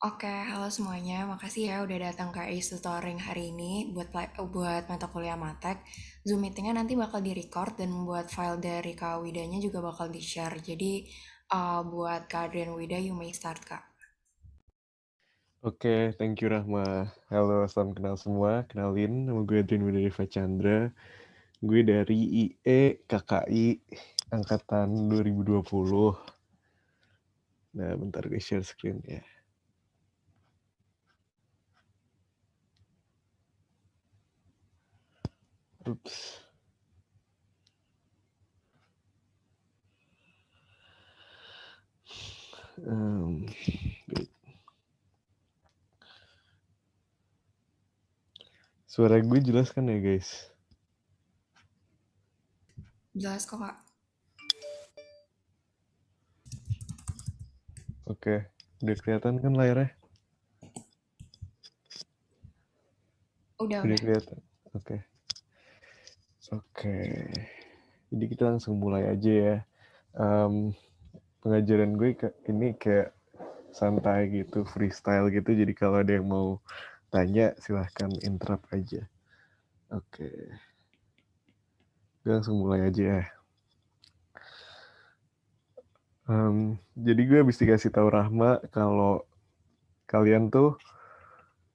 Oke, halo semuanya. Makasih ya udah datang ke ACE Tutoring hari ini buat mata kuliah Matek. Zoom meetingnya nanti bakal di-record dan buat file dari Kak Widanya juga bakal di-share. Jadi buat Kak Adrian Wida, you may start, Kak. Oke, thank you Rahma. Halo, salam kenal semua. Kenalin, nama gue Adrian Widariva Chandra. Gue dari IE KKI Angkatan 2020. Nah, bentar gue share screen ya. Ups. Wait. Suara gue jelas kan ya guys? Jelas kok, Kak. Oke, udah kelihatan kan layarnya? Udah, Udah udah. kelihatan. Oke. Oke. Jadi kita langsung mulai aja ya. Em, Pengajaran gue ini kayak santai gitu, freestyle gitu. Jadi kalau ada yang mau tanya, silahkan interrupt aja. Oke, gue langsung mulai aja ya. Jadi gue habis dikasih tahu Rahma kalau kalian tuh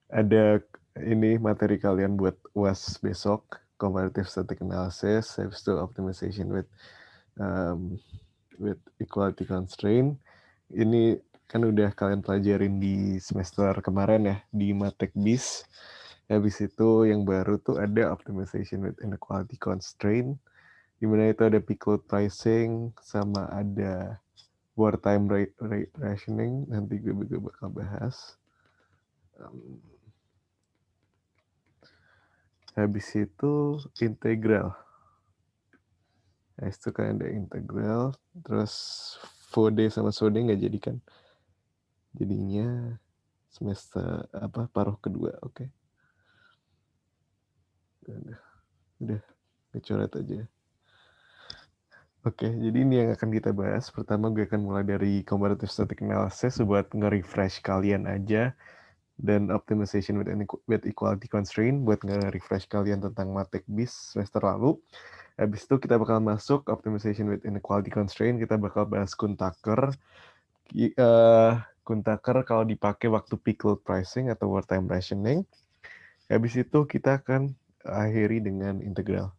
ada ini materi kalian buat UAS besok, comparative static analysis, habis itu optimization um, with equality constraint. Ini kan udah kalian pelajarin di semester kemarin ya, di Matek BIS. Habis itu yang baru tuh ada optimization with inequality constraint, di mana itu ada peak load pricing, sama ada wartime rationing. Nanti gue juga bakal bahas. Habis itu integral. Nah, itu kan ada integral. Terus FODE sama SODE nggak jadi kan. Jadinya semester paruh kedua. Oke. Udah kecoret aja. Oke, jadi ini yang akan kita bahas. Pertama gue akan mulai dari comparative static analysis buat nge-refresh kalian aja, dan optimization with equality constraint buat nge-refresh kalian tentang Matek BIS semester lalu. Habis itu kita bakal masuk optimization with inequality constraint, kita bakal bahas Kuhn-Tucker. Kuhn-Tucker kalau dipakai waktu peak load pricing atau wartime rationing. Habis itu kita akan akhiri dengan integral.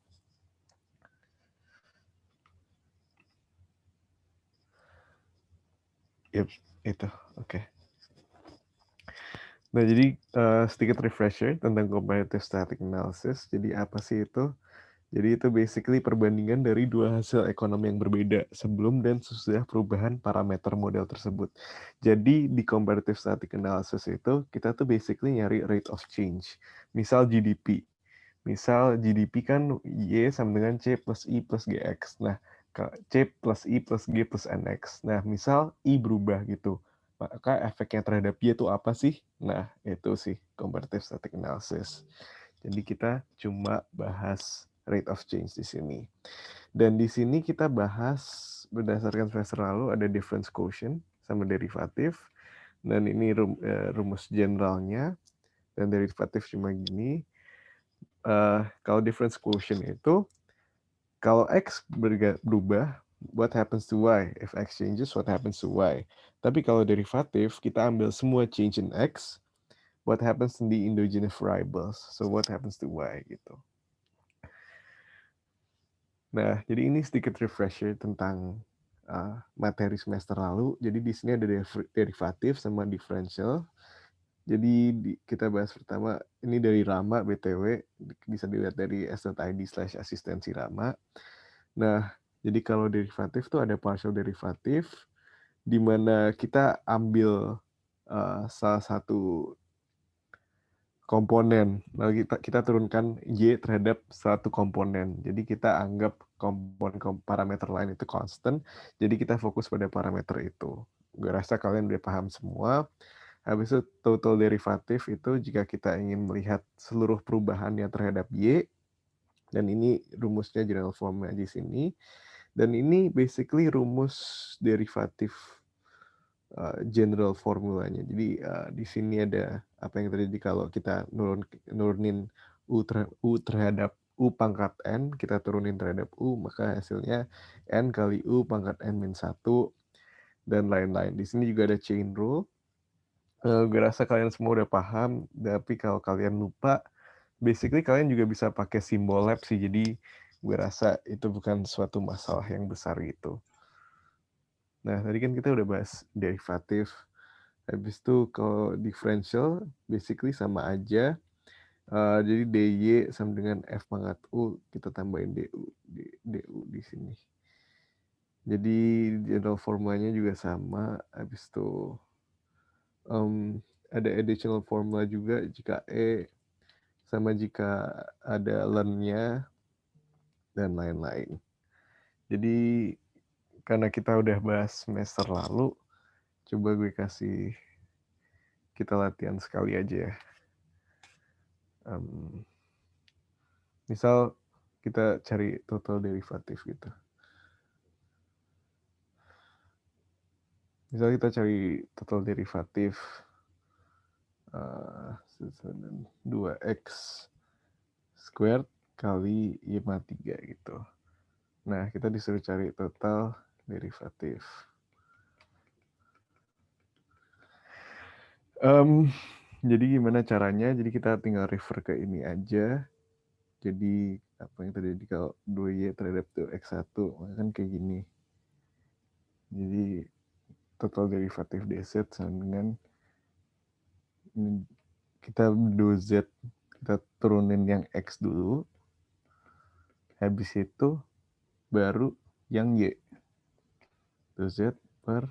Yep, itu. Oke. Nah, jadi sedikit refresher tentang comparative static analysis. Jadi apa sih itu? Jadi itu basically perbandingan dari dua hasil ekonomi yang berbeda sebelum dan sesudah perubahan parameter model tersebut. Jadi di comparative static analysis itu kita tuh basically nyari rate of change. Misal GDP. Misal GDP kan Y sama dengan C plus I plus GX. Nah, C plus I plus G plus NX. Nah, misal I berubah gitu. Maka efeknya terhadap Y itu apa sih? Nah, itu sih comparative static analysis. Jadi kita cuma bahas rate of change di sini. Dan di sini kita bahas berdasarkan semester lalu ada difference quotient sama derivatif. Dan ini rumus generalnya. Dan derivatif cuma gini. Kalau difference quotient itu, kalau X berubah, what happens to Y? If X changes, what happens to Y? Tapi kalau derivatif, kita ambil semua change in X, what happens in the endogenous variables? So what happens to Y gitu. Nah, jadi ini sedikit refresher tentang materi semester lalu. Jadi di sini ada derivatif sama differential. Jadi kita bahas pertama, ini dari Rama BTW, bisa dilihat dari s.id/asistensi Rama. Nah, jadi kalau derivatif tuh ada partial derivatif, di mana kita ambil salah satu komponen. Lalu kita turunkan Y terhadap satu komponen. Jadi kita anggap komponen parameter lain itu constant. Jadi kita fokus pada parameter itu. Gue rasa kalian udah paham semua. Habis itu total derivatif itu jika kita ingin melihat seluruh perubahannya terhadap Y. Dan ini rumusnya general formnya di sini. Dan ini basically rumus derivatif general formulanya. Jadi di sini ada apa yang terjadi kalau kita nurunin U terhadap U pangkat N, kita turunin terhadap U, maka hasilnya N kali U pangkat N-1 dan lain-lain. Di sini juga ada chain rule. Gue rasa kalian semua udah paham, tapi kalau kalian lupa, basically kalian juga bisa pakai simbol lab sih. Jadi gue rasa itu bukan suatu masalah yang besar gitu. Nah, tadi kan kita udah bahas derivatif. Habis itu kalau differential basically sama aja. Jadi dy sama dengan f pangkat u, kita tambahin du di sini. Jadi general formulanya juga sama. Habis itu ada additional formula juga jika e sama jika ada learn-nya dan lain-lain. Jadi karena kita udah bahas semester lalu, coba gue kasih kita latihan sekali aja ya. Misal kita cari total derivatif gitu. Misal kita cari total derivatif 2x squared kali Y-3 gitu. Nah, kita disuruh cari total derivatif. Jadi gimana caranya? Jadi kita tinggal refer ke ini aja. Jadi apa yang terjadi kalau 2y terhadap 2x1, maka kan kayak gini. Jadi total derivatif dz sama dengan kita 2z, kita turunin yang x dulu, habis itu baru yang y. 2z per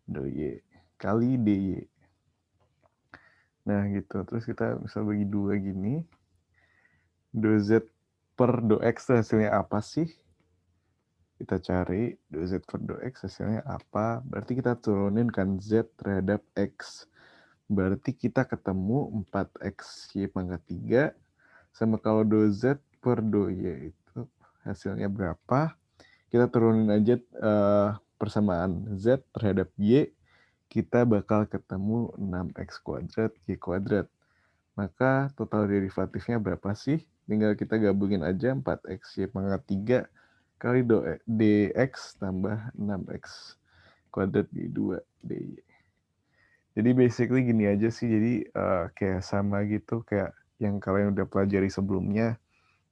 2y kali dy. Nah gitu, terus kita bisa bagi 2 gini. 2z per 2x hasilnya apa sih? Kita cari 2z per 2x hasilnya apa. Berarti kita turunin kan z terhadap x. Berarti kita ketemu 4x y pangkat 3. Sama kalau 2z per 2y itu hasilnya berapa. Kita turunin aja persamaan z terhadap y. Kita bakal ketemu 6x kuadrat y kuadrat. Maka total derivatifnya berapa sih? Tinggal kita gabungin aja 4x y pangkat 3 kali dx tambah 6x kuadrat di 2 dy. Jadi basically gini aja sih, jadi kayak sama gitu, kayak yang kalian udah pelajari sebelumnya.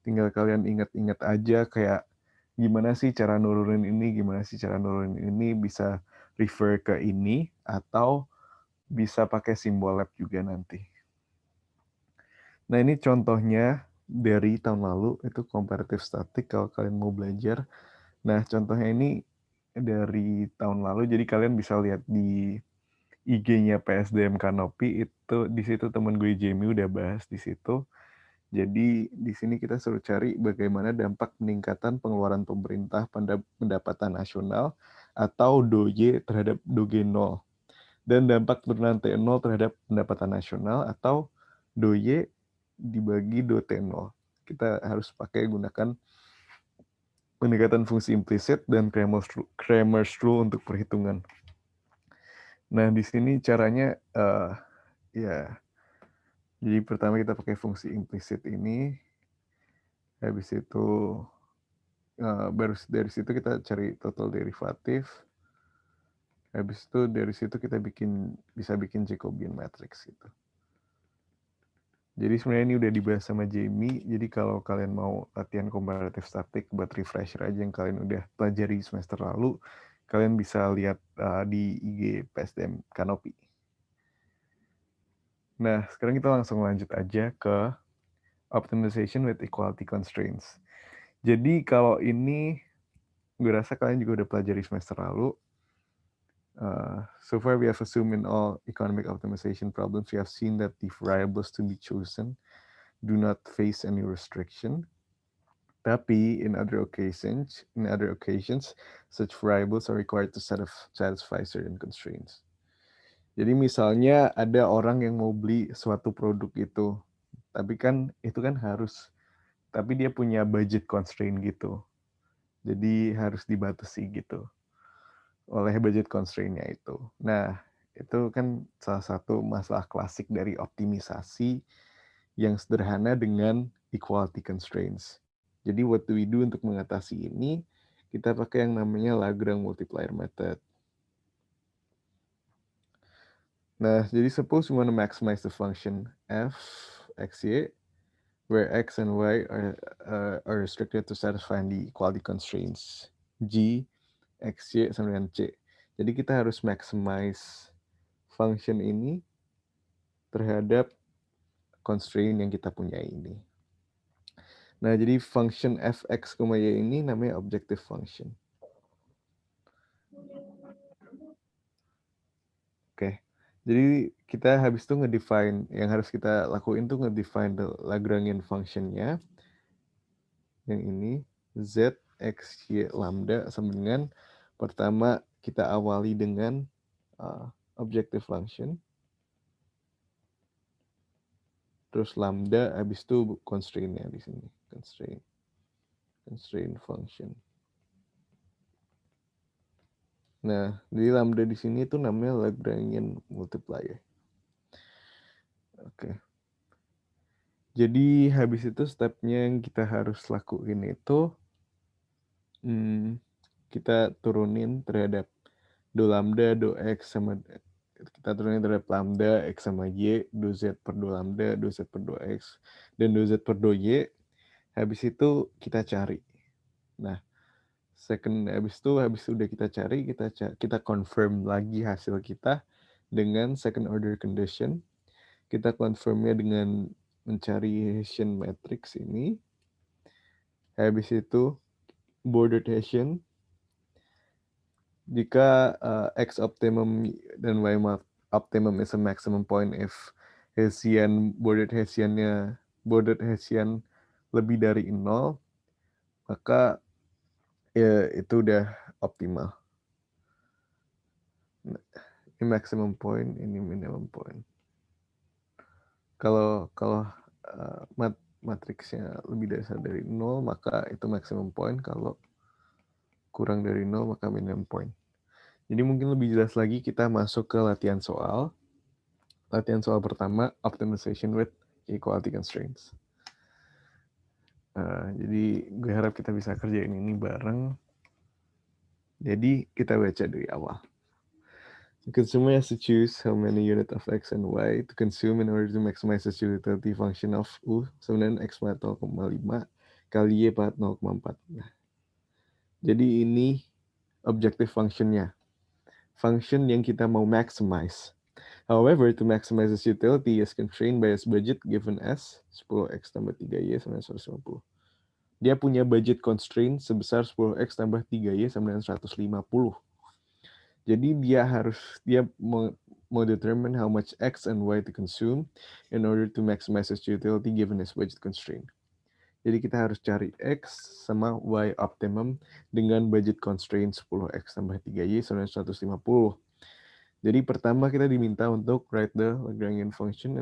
Tinggal kalian ingat-ingat aja kayak gimana sih cara nurunin ini, gimana sih cara nurunin ini, bisa refer ke ini, atau bisa pakai simbol lab juga nanti. Nah ini contohnya dari tahun lalu, itu comparative static kalau kalian mau belajar. Nah contohnya ini dari tahun lalu, jadi kalian bisa lihat di IG-nya PSDM Kanopi, itu di situ temen gue Jamie udah bahas di situ. Jadi di sini kita suruh cari bagaimana dampak peningkatan pengeluaran pemerintah pada pendapatan nasional atau DOY terhadap DOGE 0 dan dampak penurunan T0 terhadap pendapatan nasional atau DOY dibagi DOT0. Kita harus pakai gunakan pendekatan fungsi implisit dan Cramer's rule untuk perhitungan. Nah, di sini caranya ya. Jadi pertama kita pakai fungsi implisit ini. Habis itu baru dari situ kita cari total derivatif. Habis itu dari situ kita bisa bikin Jacobian matrix gitu. Jadi sebenarnya ini udah dibahas sama Jamie. Jadi kalau kalian mau latihan komparatif statik buat refresher aja yang kalian udah pelajari semester lalu, kalian bisa lihat di IG PSDM Kanopi. Nah, sekarang kita langsung lanjut aja ke optimization with equality constraints. Jadi kalau ini, gue rasa kalian juga udah pelajari semester lalu. So far we have assumed in all economic optimization problems, we have seen that the variables to be chosen do not face any restriction. Tapi in other occasions, such variables are required to satisfy certain constraints. Jadi misalnya ada orang yang mau beli suatu produk itu, tapi kan itu kan harus, tapi dia punya budget constraint gitu. Jadi harus dibatasi gitu. oleh budget constraint-nya itu. Nah, itu kan salah satu masalah klasik dari optimisasi yang sederhana dengan equality constraints. Jadi what do we do untuk mengatasi ini? Kita pakai yang namanya Lagrange multiplier method. Nah, jadi suppose we want to maximize the function f x, y, where x and y are restricted to satisfying the equality constraints g, x, y, sama dengan c. Jadi kita harus maximize function ini terhadap constraint yang kita punya ini. Nah, jadi function fx, y ini namanya objective function. Oke, jadi kita habis itu ngedefine, yang harus kita lakuin tuh ngedefine the Lagrangian function-nya, yang ini, z, x, y, lambda, sama dengan pertama kita awali dengan objective function, terus lambda, habis itu constraint-nya di sini, constraint function. Nah, jadi lambda di sini itu namanya Lagrangian multiplier. Oke. Jadi habis itu stepnya yang kita harus lakuin itu kita turunin terhadap do lambda, do x sama kita turunin terhadap lambda, x sama y, do z per do lambda, do z per do x, dan do z per do y. Habis itu kita cari. Nah, habis udah kita cari, kita confirm lagi hasil kita dengan second order condition. Kita confirmnya dengan mencari Hessian matrix ini. Habis itu bordered Hessian. Jika x optimum dan y optimum is a maximum point if bordered Hessian lebih dari 0, maka ya itu udah optimal. Ini maximum point, ini minimum point. Kalau matriksnya lebih dari 0, maka itu maximum point. Kalau kurang dari 0, maka minimum point. Jadi mungkin lebih jelas lagi kita masuk ke latihan soal. Latihan soal pertama, optimization with equality constraints. Jadi gue harap kita bisa kerjain ini bareng. Jadi kita baca dari awal. The consumer has to choose how many units of X and Y to consume in order to maximize the utility function of U sama dengan X pada 0,5 kali Y pada 0,4. Nah, jadi ini objective functionnya. Function yang kita mau maximize. However, to maximize its utility is constrained by its budget given as 10x tambah 3y sama dengan 150. Dia punya budget constraint sebesar 10x tambah 3y sama dengan 150. Jadi dia mau determine how much X and Y to consume in order to maximize its utility given its budget constraint. Jadi kita harus cari X sama Y optimum dengan budget constraint 10X tambah 3Y sama 150. Jadi pertama kita diminta untuk write the Lagrangian function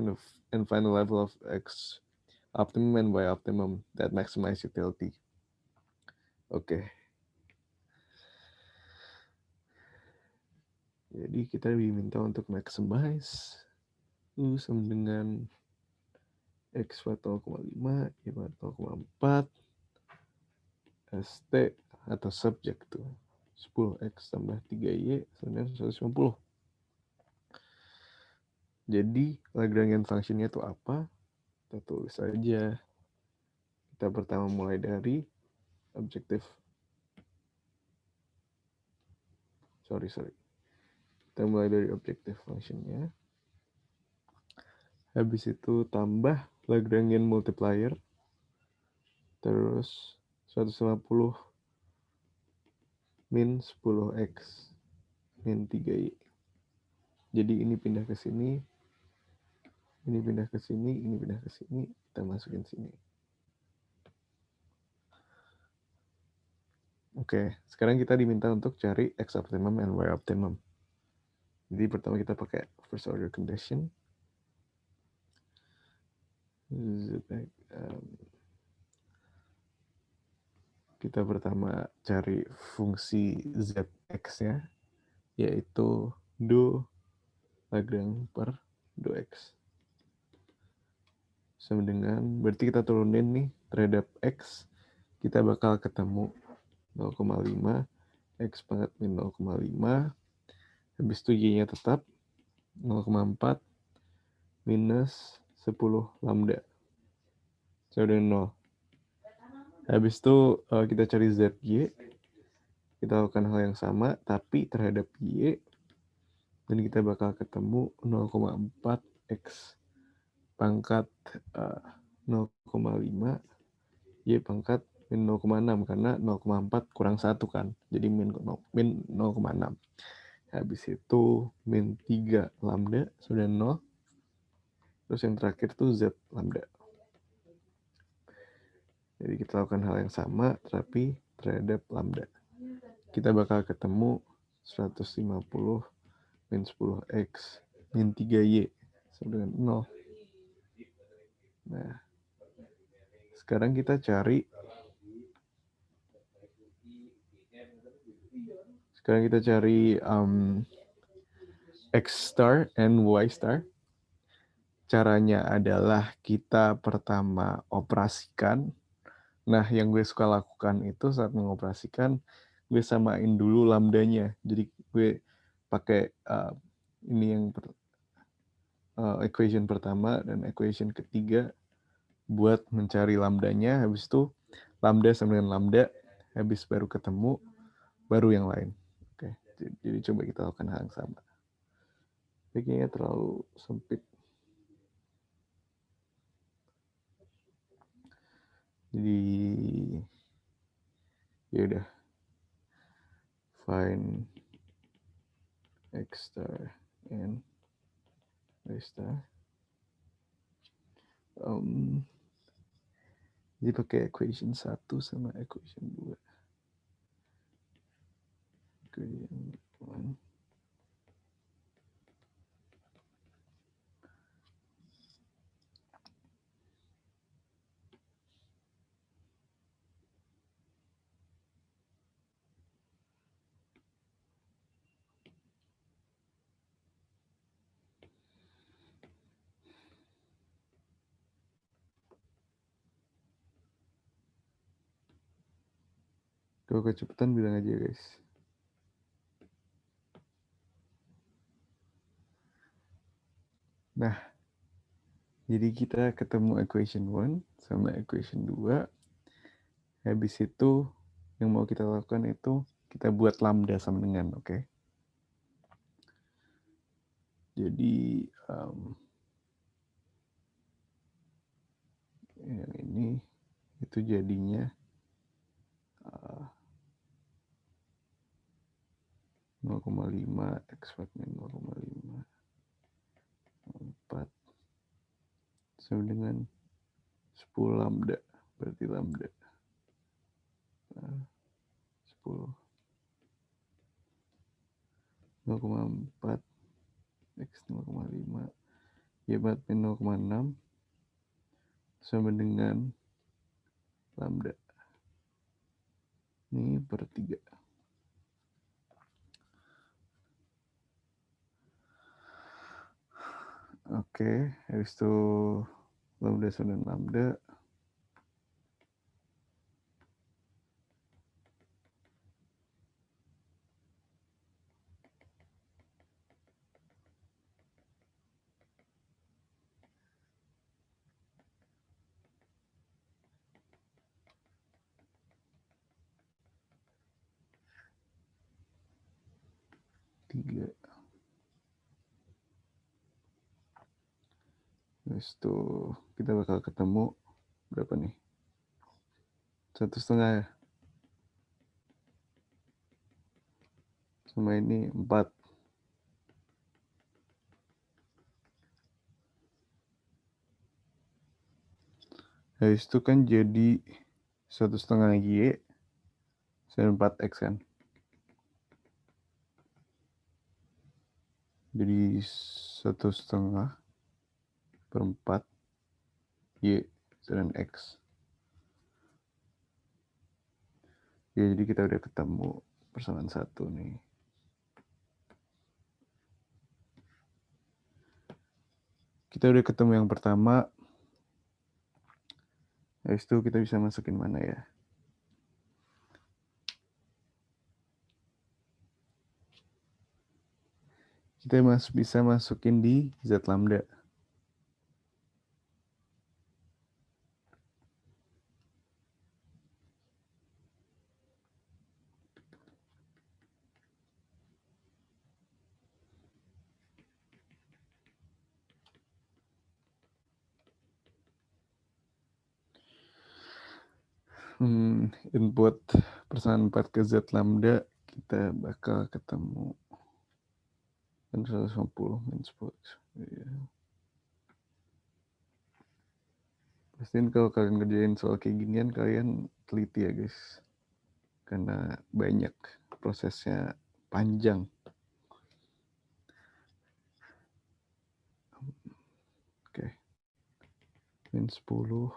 and find the level of X optimum and Y optimum that maximize utility. Oke. Jadi kita diminta untuk maximize U sama dengan X pada 0,5, Y pada 0,4, ST atau subjek tuh 10X tambah 3Y sama dengan 150. Jadi Lagrangian functionnya itu apa? Kita tulis saja. Kita pertama mulai dari objektif. Kita mulai dari objektif functionnya. Habis itu tambah Lagrangian multiplier. Terus 150 min 10x min 3y. Jadi ini pindah ke sini. Ini pindah ke sini, ini pindah ke sini. Kita masukin sini. Oke, sekarang kita diminta untuk cari X optimum and Y optimum. Jadi pertama kita pakai first order condition. Kita pertama cari fungsi ZX-nya. yaitu do Lagrange per do X. Sama dengan, berarti kita turunin nih terhadap X, kita bakal ketemu 0,5, X pangkat min 0,5, habis itu Y-nya tetap 0,4 minus 10 lambda. Sama dengan 0. Habis itu kita cari ZY, kita lakukan hal yang sama, tapi terhadap Y, dan kita bakal ketemu 0,4 X pangkat 0,5 Y pangkat min 0,6 karena 0,4 kurang 1 kan. Jadi min 0,6. Habis itu min 3 lambda sudah 0. Terus yang terakhir tuh Z lambda. Jadi kita lakukan hal yang sama tapi terhadap lambda. Kita bakal ketemu 150 min 10X min 3Y sama dengan 0. Nah, sekarang kita cari X star and Y star. Caranya adalah kita pertama operasikan. Nah, yang gue suka lakukan itu saat mengoperasikan, gue samain dulu lambdanya. Jadi gue pakai ini yang equation pertama dan equation ketiga buat mencari lambdanya. Habis itu lambda sama dengan lambda, habis baru ketemu, baru yang lain. Oke, jadi coba kita lakukan hal yang sama. Kayaknya terlalu sempit. Jadi ya udah, find X star and Y star. Jadi pakai equation 1 sama equation 2. Equation 1. Kalau kecepatan bilang aja guys. Nah, jadi kita ketemu equation 1 sama equation 2. Habis itu yang mau kita lakukan itu kita buat lambda sama dengan, oke? Jadi yang ini itu jadinya 0,5 X min 0,5 4 sama dengan 10 lambda, berarti lambda 10 0,4 X 0,5 Y min 0,6 sama dengan lambda ini per 3. Oke, habis itu lambda sama dengan lambda. Tiga. Habis itu kita bakal ketemu berapa nih? 1,5 ya? Sama ini 4. Habis itu kan jadi 1,5 Y sama 4X kan? Jadi 1,5 per 4 Y dan X. Ya, jadi kita udah ketemu persamaan 1 nih. kita udah ketemu yang pertama. Habis itu kita bisa masukin mana ya? Kita bisa masukin di Z lambda. Input persamaan 4 ke Z lambda, kita bakal ketemu 150 min 10. Ya. Pastiin kalau kalian kerjain soal kayak ginian, kalian teliti ya guys. Karena banyak prosesnya panjang. Oke. Min 10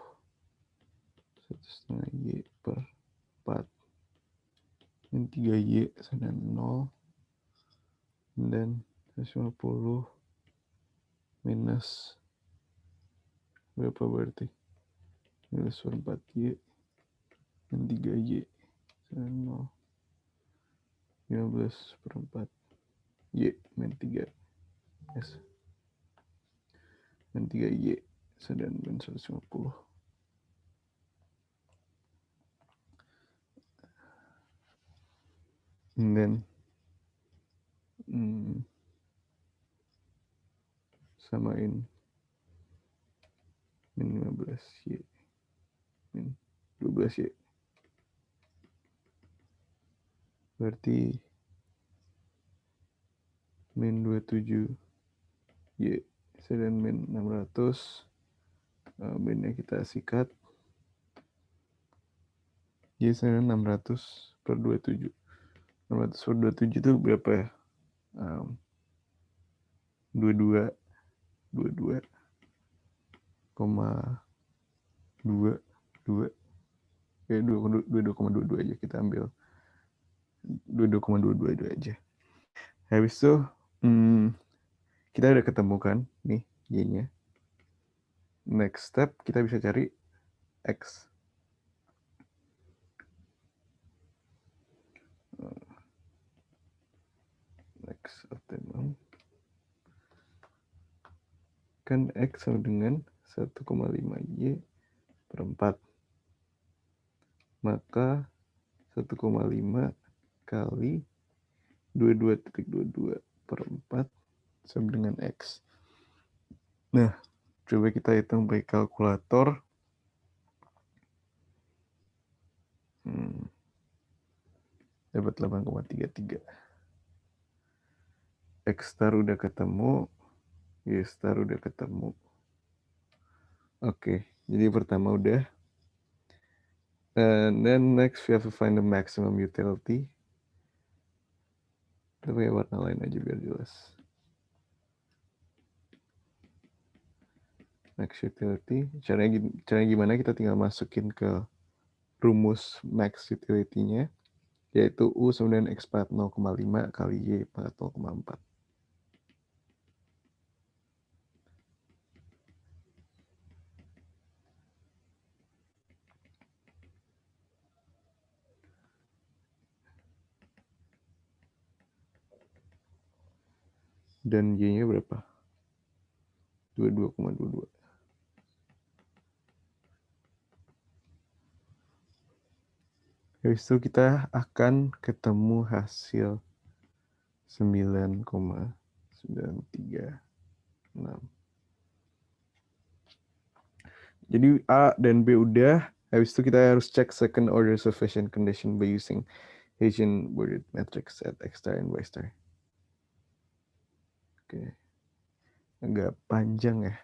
1,5 Y per 4 min 3 Y sama 0 dan 150 minus berapa berarti? Minus 4 Y min 3 Y sama 0 15 per 4 Y min 3 S min 3 Y dan min 150. And then samain min 15 Y min 12 Y berarti min 27 Y dan min 600. Minnya kita sikat Y sama 600 per 27. 600 per 27 itu berapa ya? 22 22,22 ya 22,22 aja, kita ambil 22,22 aja. Habis itu kita udah ketemu kan nih Y-nya. Next step kita bisa cari X. X optimum kan X sama dengan 1,5 Y per 4. Maka 1,5 kali 22,22 per 4 sama dengan X. Nah, coba kita hitung pakai kalkulator. Dapat 8,33. X star udah ketemu, Y star udah ketemu. Oke, jadi pertama udah. And then next we have to find the maximum utility. Kita pakai warna lain aja biar jelas. Max utility. Caranya gimana? Kita tinggal masukin ke rumus max utility-nya, yaitu U sama dengan X4 0,5 kali Y4 0,4. Dan Y-nya berapa? 22,22. Habis itu kita akan ketemu hasil 9,936. Jadi A dan B udah. Habis itu kita harus cek second order sufficient condition by using Hessian worded matrix at X star and Y star. Oke. Agak panjang ya.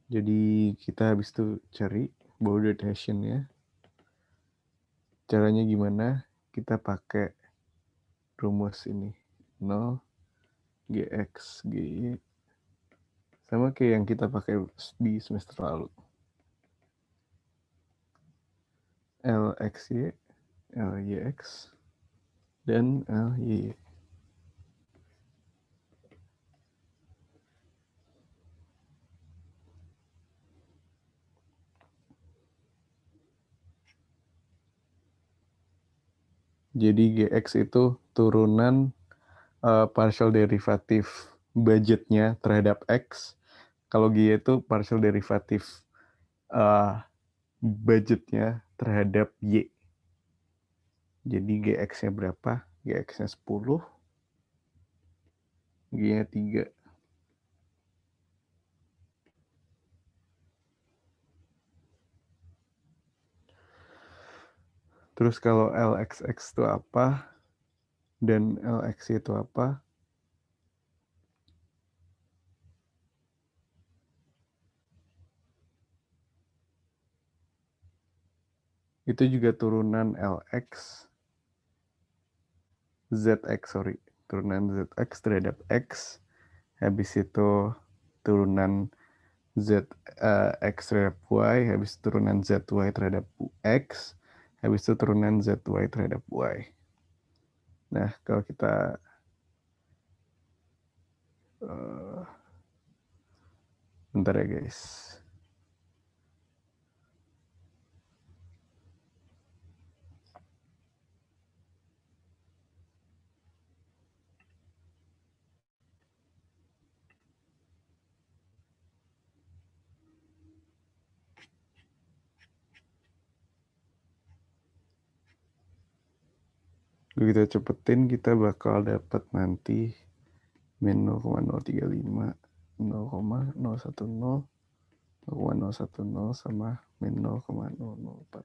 Jadi kita habis itu cari bordered Hessian-nya. Caranya gimana? Kita pakai rumus ini. 0 GX GY sama kayak yang kita pakai di semester lalu. LXY, LYX, dan LYY. Jadi GX itu turunan partial derivatif budgetnya terhadap X. Kalau G itu partial derivatif budgetnya terhadap Y. Jadi GX-nya berapa? GX-nya 10, G-nya 3. Terus kalau LXX itu apa? Dan LX itu apa? Itu juga turunan LX, ZX, sorry. Turunan ZX terhadap X. Habis itu turunan X terhadap Y. Habis itu turunan ZY terhadap X. Habis itu turunan ZY terhadap Y. Nah, kalau kita bentar ya guys. Kita cepetin, kita bakal dapat nanti min 0,035, 0,010, 0,010 sama min 0,004.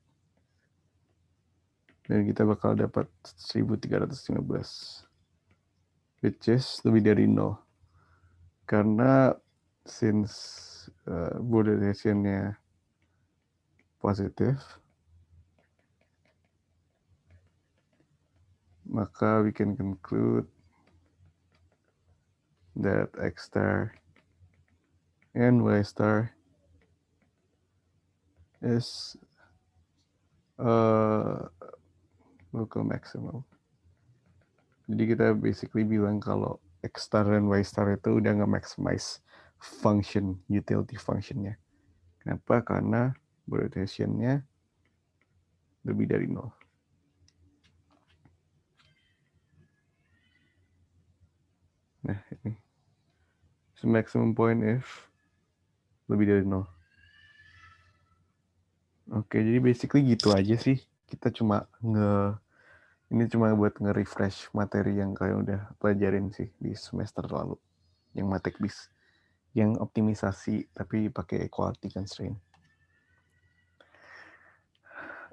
Dan kita bakal dapat 1315, which is lebih dari 0. Karena since border radiation-nya positif, maka we can conclude that X star and Y star is local maximum. Jadi kita basically bilang kalau X star dan Y star itu udah nge-maximize function, utility functionnya. Kenapa? Karena rotation-nya lebih dari 0. Nah, ini. So maximum point if lebih dari 0. Oke, jadi basically gitu aja sih. Kita cuma ini cuma buat nge-refresh materi yang kalian udah pelajarin sih di semester lalu. Yang matek bis. Yang optimisasi tapi pakai equality constraint.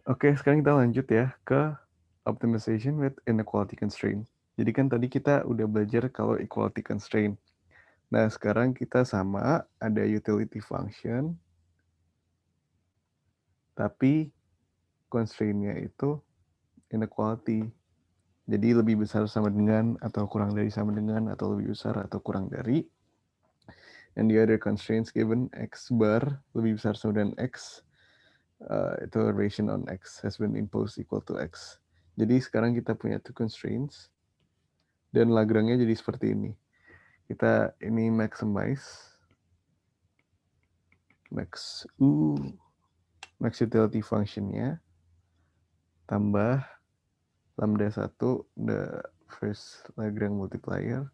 Oke, sekarang kita lanjut ya ke optimization with inequality constraint. Jadi kan tadi kita udah belajar kalau equality constraint. Nah, sekarang kita sama ada utility function, tapi constraint-nya itu inequality. Jadi lebih besar sama dengan, atau kurang dari sama dengan, atau lebih besar atau kurang dari. And the other constraints given, X bar lebih besar sama dengan X, itu ration on X has been imposed equal to X. Jadi sekarang kita punya two constraints, dan Lagrange-nya jadi seperti ini. Kita ini maximize, max utility function-nya, tambah lambda 1, the first Lagrange multiplier,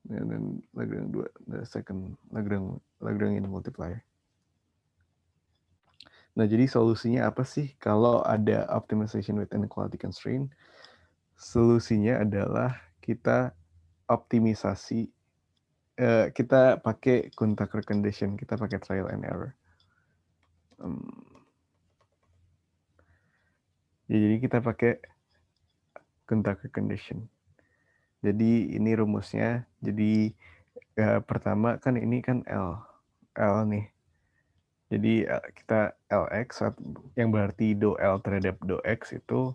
and then Lagrange 2, the second Lagrange multiplier. Nah, jadi solusinya apa sih kalau ada optimization with inequality constraint? Solusinya adalah kita optimisasi, kita pakai Kuhn-Tucker condition, kita pakai trial and error. Jadi kita pakai Kuhn-Tucker condition. Jadi ini rumusnya. Jadi pertama kan ini kan L nih. Jadi kita Lx yang berarti do L terhadap do X itu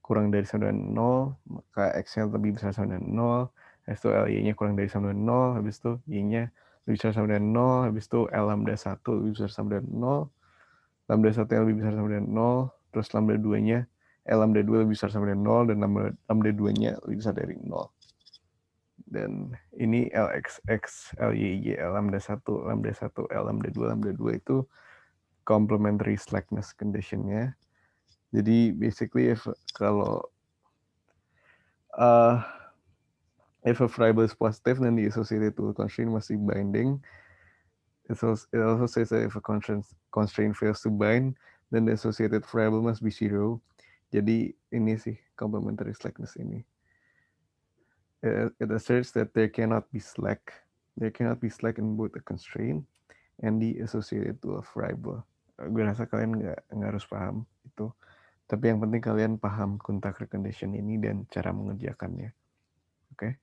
kurang dari sama dengan 0, maka X-nya lebih besar sama dengan 0, habis itu LY-nya kurang dari sama dengan 0, habis itu Y-nya lebih besar sama dengan 0, habis itu L lambda 1 lebih besar sama dengan 0, lambda 1 yang lebih besar sama dengan 0, terus lambda 2-nya, L lambda 2 lebih besar sama dengan 0, dan lambda 2-nya lebih besar dari 0. Dan ini LXX, LYY, L lambda 1, lambda 1, L lambda 2 itu complementary slackness condition-nya. Jadi basically kalau uh, if a variable is positive, then the associated to a constraint must be binding. It also says that if a constraint fails to bind, then the associated variable must be zero. Jadi ini sih complementary slackness ini. It asserts that there cannot be slack. There cannot be slack in both a constraint and the associated to a variable. Gue rasa kalian nggak harus paham itu. Tapi yang penting kalian paham Kuntake condition ini dan cara mengerjakannya. Oke?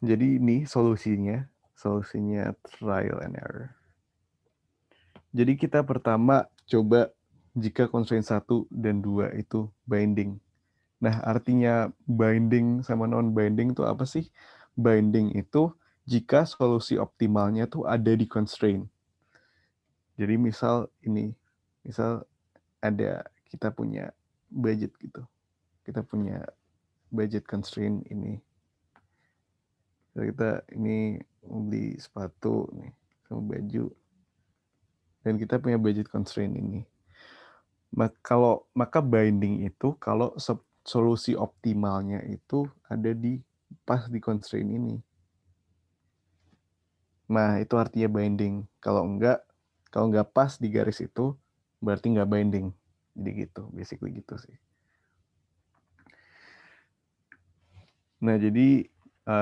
Jadi ini solusinya trial and error. Jadi kita pertama coba jika constraint 1 dan 2 itu binding. Nah, artinya binding sama non-binding itu apa sih? Binding itu jika solusi optimalnya tuh ada di constraint. Jadi misal ada kita punya budget gitu. Kita punya budget constraint ini. Kita ini beli sepatu nih sama baju. Dan kita punya budget constraint ini. Maka binding itu kalau solusi optimalnya itu ada pas di constraint ini. Nah, itu artinya binding. Kalau enggak pas di garis itu, berarti enggak binding. Jadi gitu, basically gitu sih. Nah, jadi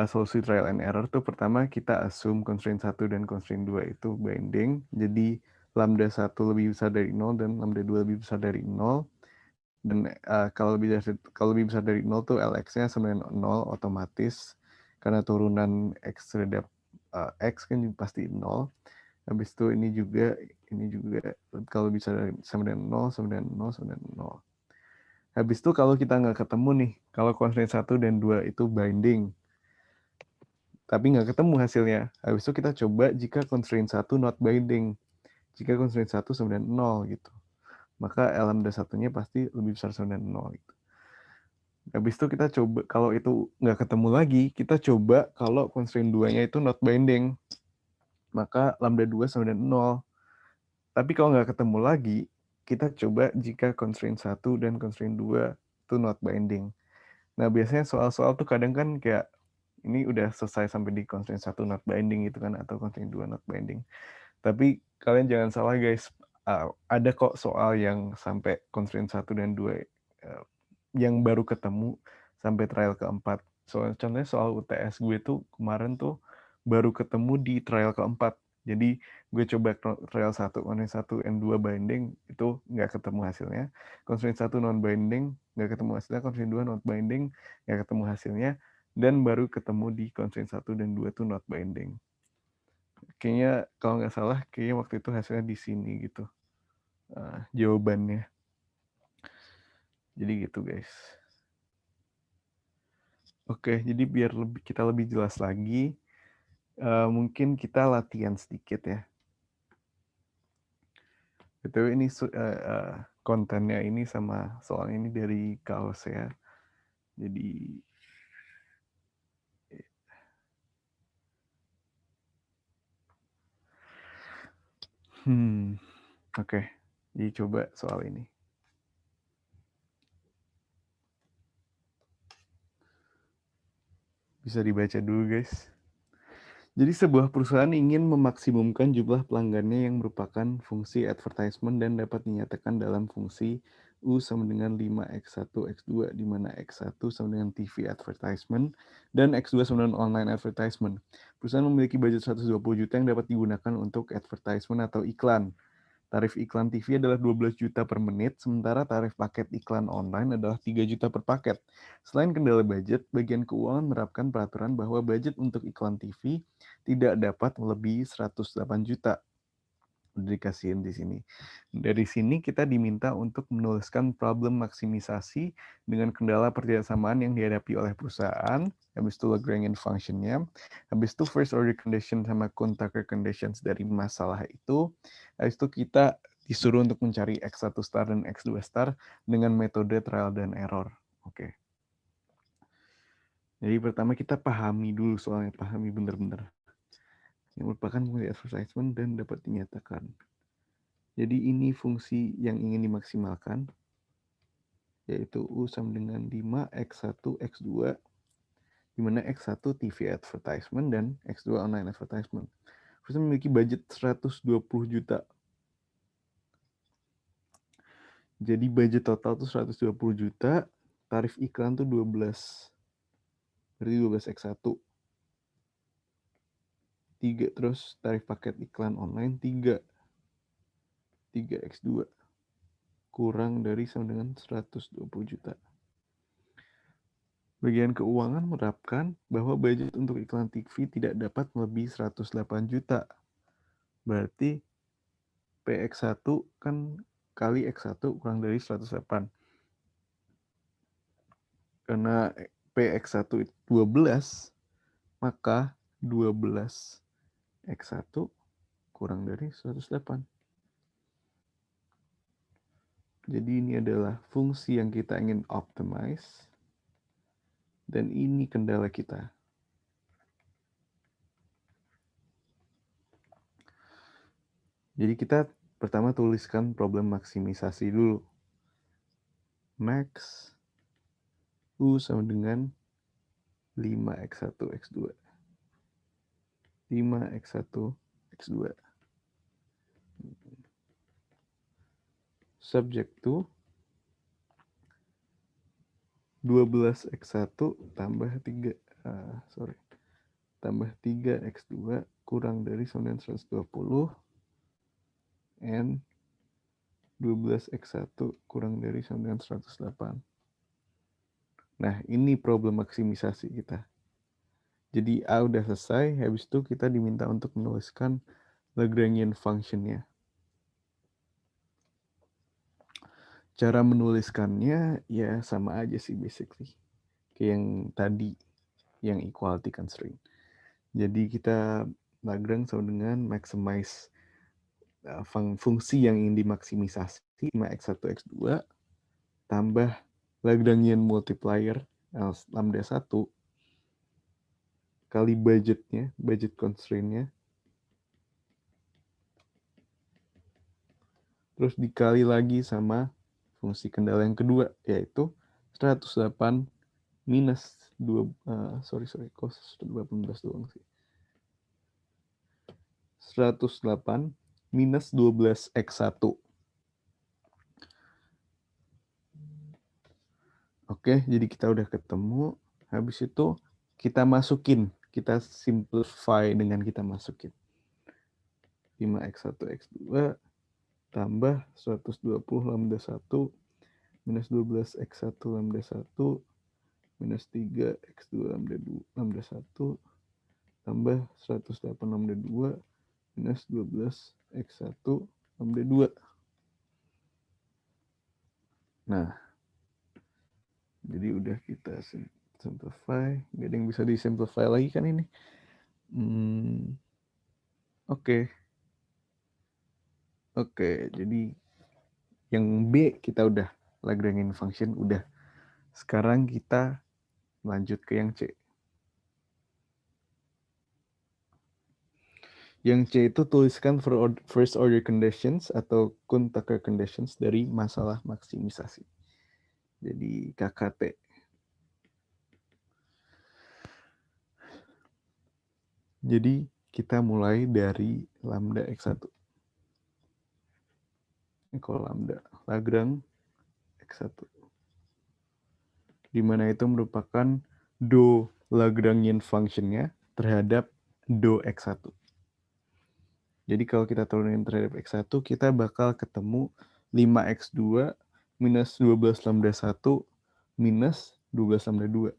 solusi trial and error tuh pertama kita assume constraint 1 dan constraint 2 itu binding. Jadi lambda 1 lebih besar dari 0 dan lambda 2 lebih besar dari 0. Dan kalau lebih besar dari 0 tuh Lx-nya sama dengan 0 otomatis. Karena turunan X terhadap X kan pasti 0. Habis itu ini juga kalau bisa sama dengan 0, sama dengan 0, sama dengan 0. Habis itu kalau kita nggak ketemu nih, kalau constraint 1 dan 2 itu binding, tapi nggak ketemu hasilnya. Habis itu kita coba jika constraint 1 not binding. Jika constraint 1 sama dengan 0 gitu. Maka lambda satunya pasti lebih besar sama dengan 0 gitu. Habis itu kita coba, kalau itu nggak ketemu lagi, kita coba kalau constraint 2-nya itu not binding. Maka lambda 2 sama dengan 0. Tapi kalau nggak ketemu lagi, kita coba jika constraint 1 dan constraint 2 itu not binding. Nah, biasanya soal-soal tuh kadang kan kayak ini udah selesai sampai di constraint 1 not binding gitu kan, atau constraint 2 not binding. Tapi kalian jangan salah guys, ada kok soal yang sampai constraint 1 dan 2 yang baru ketemu sampai trial keempat. Contohnya soal UTS gue tuh kemarin tuh baru ketemu di trial keempat. Jadi gue coba trial 1, constraint 1 and 2 binding, itu nggak ketemu hasilnya. Constraint 1 non-binding, nggak ketemu hasilnya. Constraint 2 not binding, nggak ketemu hasilnya. Dan baru ketemu di constraint 1 dan 2 tuh not binding. Kayaknya kalau nggak salah, kayaknya waktu itu hasilnya di sini gitu. Jawabannya. Jadi gitu guys. Oke, jadi biar kita lebih jelas lagi, mungkin kita latihan sedikit ya. BTW ini kontennya ini sama soal ini dari kaos ya. Jadi oke. Jadi coba soal ini. Bisa dibaca dulu guys. Jadi sebuah perusahaan ingin memaksimumkan jumlah pelanggannya yang merupakan fungsi advertisement dan dapat dinyatakan dalam fungsi U sama dengan 5x1, x2, di mana x1 sama dengan TV advertisement dan x2 sama dengan online advertisement. Perusahaan memiliki budget 120 juta yang dapat digunakan untuk advertisement atau iklan. Tarif iklan TV adalah 12 juta per menit, sementara tarif paket iklan online adalah 3 juta per paket. Selain kendala budget, bagian keuangan menerapkan peraturan bahwa budget untuk iklan TV tidak dapat melebihi 108 juta. Udah dikasihin di sini. Dari sini kita diminta untuk menuliskan problem maksimisasi dengan kendala perjasamaan yang dihadapi oleh perusahaan, habis itu Lagrangian function-nya, habis itu first order condition sama Kuntake conditions dari masalah itu, habis itu kita disuruh untuk mencari X1 star dan X2 star dengan metode trial dan error. Oke. Jadi pertama kita pahami dulu soalnya, pahami benar-benar. Yang merupakan fungsi advertisement dan dapat dinyatakan. Jadi ini fungsi yang ingin dimaksimalkan, yaitu U sama dengan 5 X1 X2, di mana X1 TV advertisement dan X2 online advertisement. Kita memiliki budget 120 juta. Jadi budget total tuh 120 juta, tarif iklan tuh 12. Berarti 12 X1. 3, terus tarif paket iklan online 3. 3 X2. Kurang dari sama dengan 120 juta. Bagian keuangan menerapkan bahwa budget untuk iklan TV tidak dapat melebihi 108 juta. Berarti PX1 kan kali X1 kurang dari 108. Karena PX1 itu 12, maka 12 X1 kurang dari 108. Jadi ini adalah fungsi yang kita ingin optimize. Dan ini kendala kita. Jadi kita pertama tuliskan problem maksimisasi dulu. Max U sama dengan 5x1 x2. 5x1 x2. Subject to 12x1 tambah 3 tambah 3x2 kurang dari 920 and 12x1 kurang dari 908. Nah, ini problem maksimisasi kita. Jadi A udah selesai, habis itu kita diminta untuk menuliskan Lagrangian function-nya. Cara menuliskannya ya sama aja sih basically. Kayak yang tadi, yang equality constraint. Jadi kita Lagrange sama dengan maximize fungsi yang ingin dimaksimisasi 5x1 x2 tambah Lagrangian multiplier lambda 1 kali budgetnya, budget constraint-nya, terus dikali lagi sama fungsi kendala yang kedua, yaitu 108 minus 2, kok 18 doang sih. 108 minus 12x1. Oke, jadi kita udah ketemu. Habis itu kita masukin, kita simplify dengan kita masukin. 5x1 x2 tambah 120 lambda 1 minus 12x1 lambda 1 minus 3x2 lambda 1 tambah 108 lambda 2 minus 12x1 lambda 2. Nah, jadi udah kita simplify. Gak ada yang bisa disimplify lagi kan ini. Oke, jadi yang B kita udah Lagrangian function udah. Sekarang kita lanjut ke yang C. Yang C itu tuliskan first order conditions atau Kuhn-Tucker conditions dari masalah maksimisasi. Jadi KKT. Jadi kita mulai dari lambda X1. Ini kalau lambda Lagrange X1. Di mana itu merupakan do Lagrangian function-nya terhadap do X1. Jadi kalau kita turunin terhadap X1, kita bakal ketemu 5X2 minus 12 lambda 1 minus 12 lambda 2.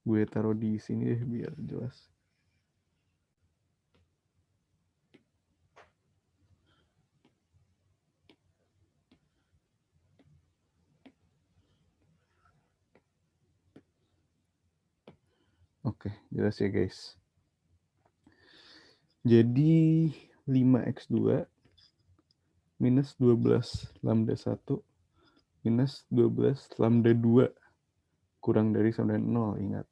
Gue taruh di sini deh biar jelas. Oke, jelas ya guys. Jadi 5X2 minus 12 lambda 1 minus 12 lambda 2 kurang dari sama dengan 0, ingat.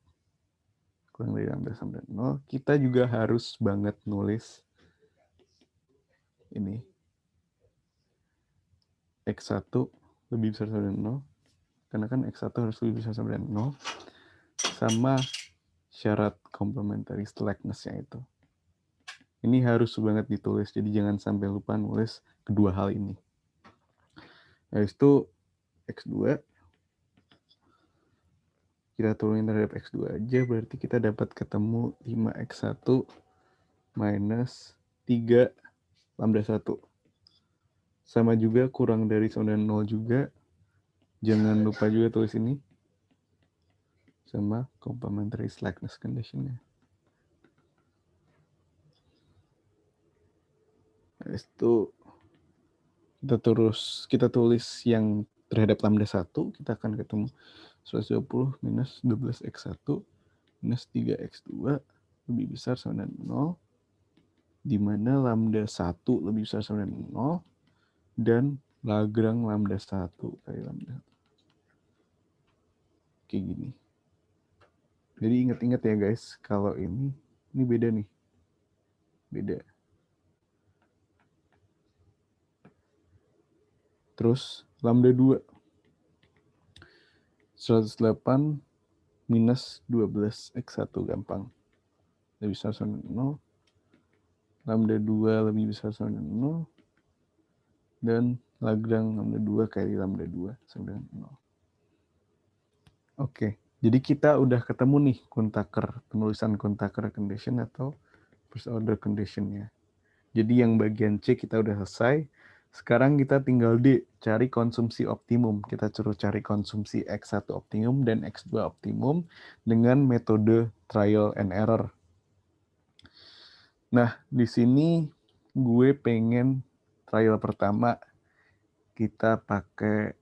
Kurang dari lambda sama dengan 0. Kita juga harus banget nulis ini X1 lebih besar sama dengan 0, karena kan X1 harus lebih besar sama dengan 0, sama syarat complementary slackness-nya itu. Ini harus banget ditulis, jadi jangan sampai lupa nulis kedua hal ini. Habis itu X2, kita turunin terhadap X2 aja, berarti kita dapat ketemu 5X1 minus 3 lambda 1. Sama juga kurang dari sama dengan 0 juga. Jangan lupa juga tulis ini. Sama complementary slackness condition-nya. Habis itu kita tulis yang terhadap lambda 1, kita akan ketemu 120 minus 12x1 minus 3x2 lebih besar sama dengan 0, di mana lambda 1 lebih besar sama dengan 0, dan Lagrange lambda 1 kali lambda 1. Kayak gini. Jadi ingat-ingat ya guys, kalau ini beda nih. Beda. Terus lambda 2. 108 minus 12x1 gampang. Lebih besar sama dengan 0. Lambda 2 lebih besar sama dengan 0. Dan Lagrange lambda 2 kali lambda 2 sama dengan 0. Oke, jadi kita udah ketemu nih penulisan Kuhn-Tucker condition atau first order condition-nya. Jadi yang bagian C kita udah selesai. Sekarang kita tinggal D, cari konsumsi optimum. Kita suruh cari konsumsi X1 optimum dan X2 optimum dengan metode trial and error. Nah, di sini gue pengen trial pertama kita pakai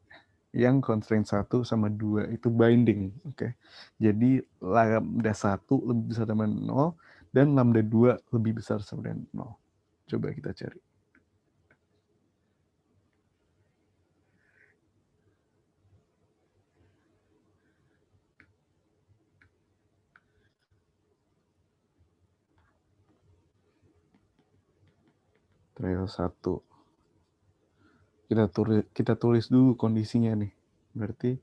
yang constraint 1 sama 2 itu binding. Oke. Jadi lambda 1 lebih besar sama 0 dan lambda 2 lebih besar sama dengan 0. Coba kita cari. Trial 1. Kita tulis dulu kondisinya nih. Berarti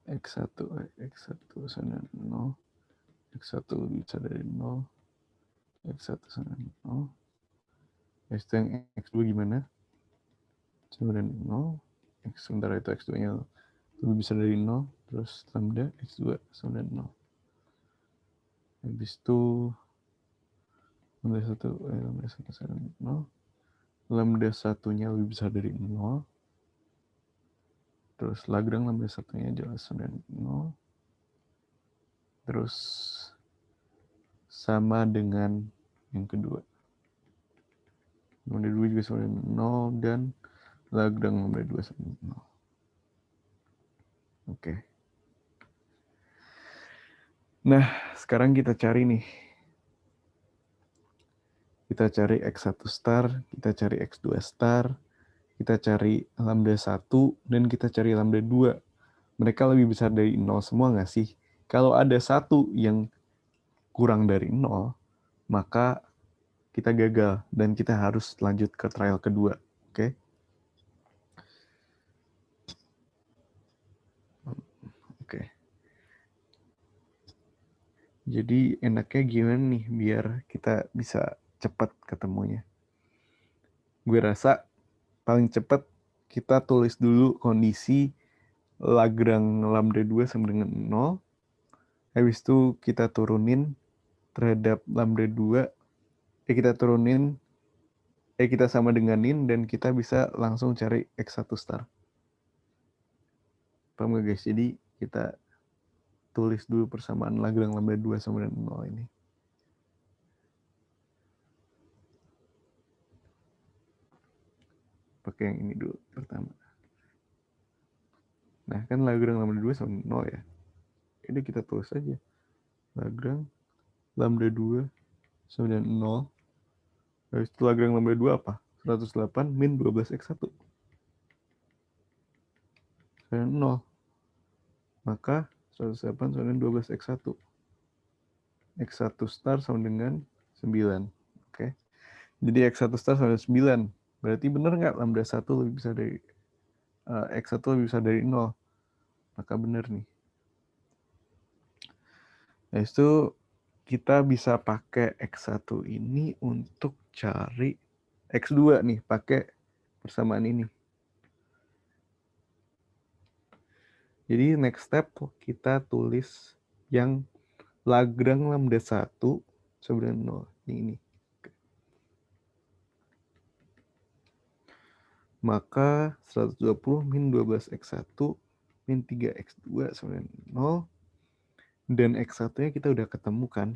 X1 sama dengan 0, X1 lebih besar dari 0, X1 sama dengan 0. Habis itu yang X2 gimana? Sama dengan 0. Sementara itu X2-nya lebih besar dari 0. Terus lambda X2 sama dengan 0. Habis itu lambda 1 sama dengan 0. Lambda 1-nya lebih besar dari 0. Terus Lagrange lambda 1-nya jelas sama dengan 0. Terus sama dengan yang kedua. Lambda 2 juga sama dengan 0 dan Lagrange lambda 2 sama dengan 0. Oke. Nah, sekarang kita cari nih. Kita cari X1 star, kita cari X2 star, kita cari lambda 1, dan kita cari lambda 2. Mereka lebih besar dari 0 semua nggak sih? Kalau ada satu yang kurang dari 0, maka kita gagal dan kita harus lanjut ke trial kedua. Oke? Oke. Jadi enaknya gimana nih biar kita bisa cepat ketemunya? Gue rasa paling cepat kita tulis dulu kondisi Lagrange lambda 2 sama dengan 0. Habis itu kita turunin terhadap lambda 2. Kita sama denganin dan kita bisa langsung cari X1 star. Paham gak guys? Jadi kita tulis dulu persamaan Lagrange lambda 2 sama dengan 0 ini. Pakai yang ini dulu pertama. Nah, kan Lagrange lambda 2 sama 0 ya. Ini kita tulis aja. Lagrange lambda 2 sama dengan 0. Habis itu Lagrange lambda 2 apa? 108 min 12x1. Sama 0. Maka 108 sama dengan 12x1. X1 star sama dengan 9. Oke. Jadi X1 star sama dengan 9. Berarti benar nggak lambda 1 lebih besar dari X1 lebih besar dari 0. Maka benar nih. Nah, itu kita bisa pakai X1 ini untuk cari X2 nih, pakai persamaan ini. Jadi next step kita tulis yang Lagrange lambda 1 sama dengan 0. Ini. Maka 120 min 12x1 min 3x2 sama dengan 0. Dan x1-nya kita udah ketemu kan.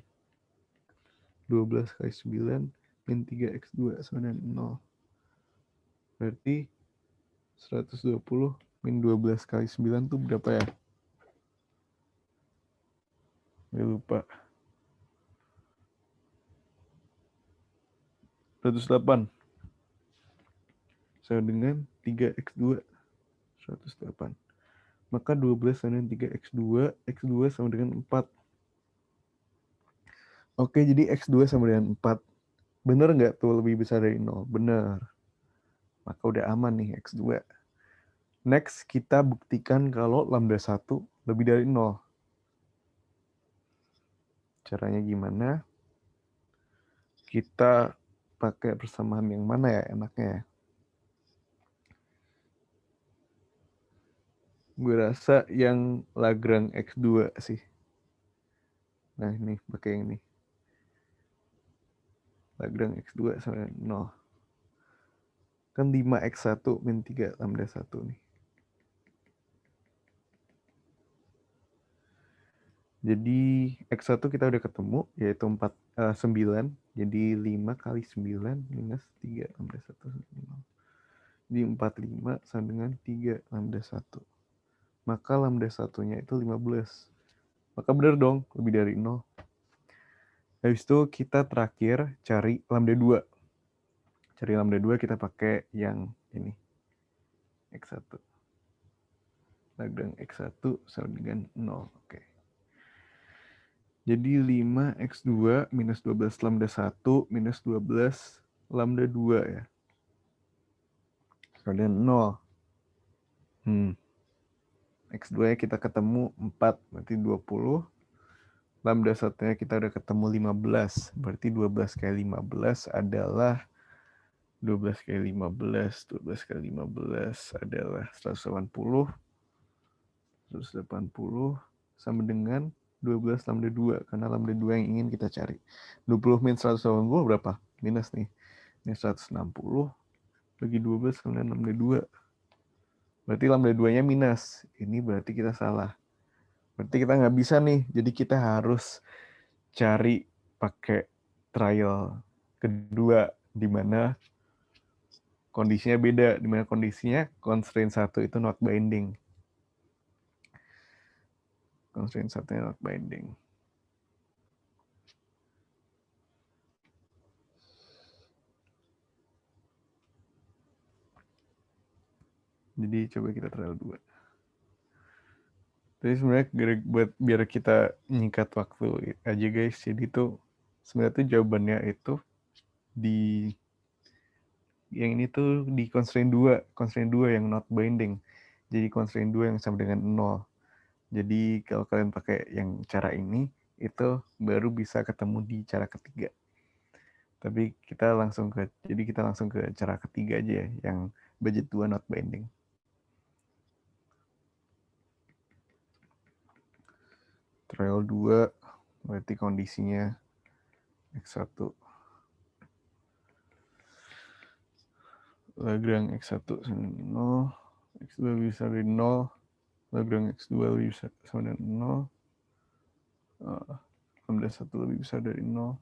12 kali 9 min 3x2 sama dengan 0. Berarti 120 min 12 kali 9 tuh berapa ya? Gak lupa. 108 sama dengan 3x2. 108. Maka 12 sama dengan 3x2. X2 sama dengan 4. Oke, jadi X2 sama dengan 4. Bener nggak tuh lebih besar dari 0? Bener. Maka udah aman nih X2. Next, kita buktikan kalau lambda 1 lebih dari 0. Caranya gimana? Kita pakai persamaan yang mana ya enaknya ya? Gue rasa yang Lagrange X2 sih. Nah ini pakai yang ini. Lagrange X2 sama 0. Kan 5x1 min 3 lambda 1 nih. Jadi X1 kita udah ketemu, yaitu 9. Jadi 5 kali 9 minus 3 lambda 1. Jadi 45 sama dengan 3 lambda 1. Maka lambda 1-nya itu 15. Maka benar dong, lebih dari 0. Habis itu kita terakhir cari lambda 2. Cari lambda 2 kita pakai yang ini. X1. Lagrange X1 sama dengan 0. Oke. Jadi 5x2 minus 12 lambda 1 minus 12 lambda 2 ya. Sama dengan 0. X2 nya kita ketemu 4, berarti 20. Lambda 1-nya kita udah ketemu 15, berarti 12 kali 15 adalah 12 kali 15, 12 kali 15 adalah 180. 180 sama dengan 12 lambda 2, karena lambda 2 yang ingin kita cari. 20 min 180 berapa? Minus nih. Ini 160 bagi 12 sama dengan lambda 2. Berarti lambda 2-nya minus. Ini berarti kita salah. Berarti kita nggak bisa nih. Jadi kita harus cari pakai trial kedua, di mana kondisinya beda. Di mana kondisinya constraint 1 itu not binding. Constraint 1-nya not binding. Jadi coba kita trial 2. Jadi sebenarnya buat biar kita nyingkat waktu aja guys. Jadi tuh sebenarnya tuh jawabannya itu di yang ini tuh di constraint 2 yang not binding. Jadi constraint 2 yang sama dengan 0. Jadi kalau kalian pakai yang cara ini, itu baru bisa ketemu di cara ketiga. Tapi kita langsung ke cara ketiga aja ya, yang budget 2 not binding. Trial 2 berarti kondisinya X1. Lagrange X1 sama 0, X2 lebih besar dari 0, Lagrange X2 lebih besar sama dengan 0, lambda 1 lebih besar dari 0,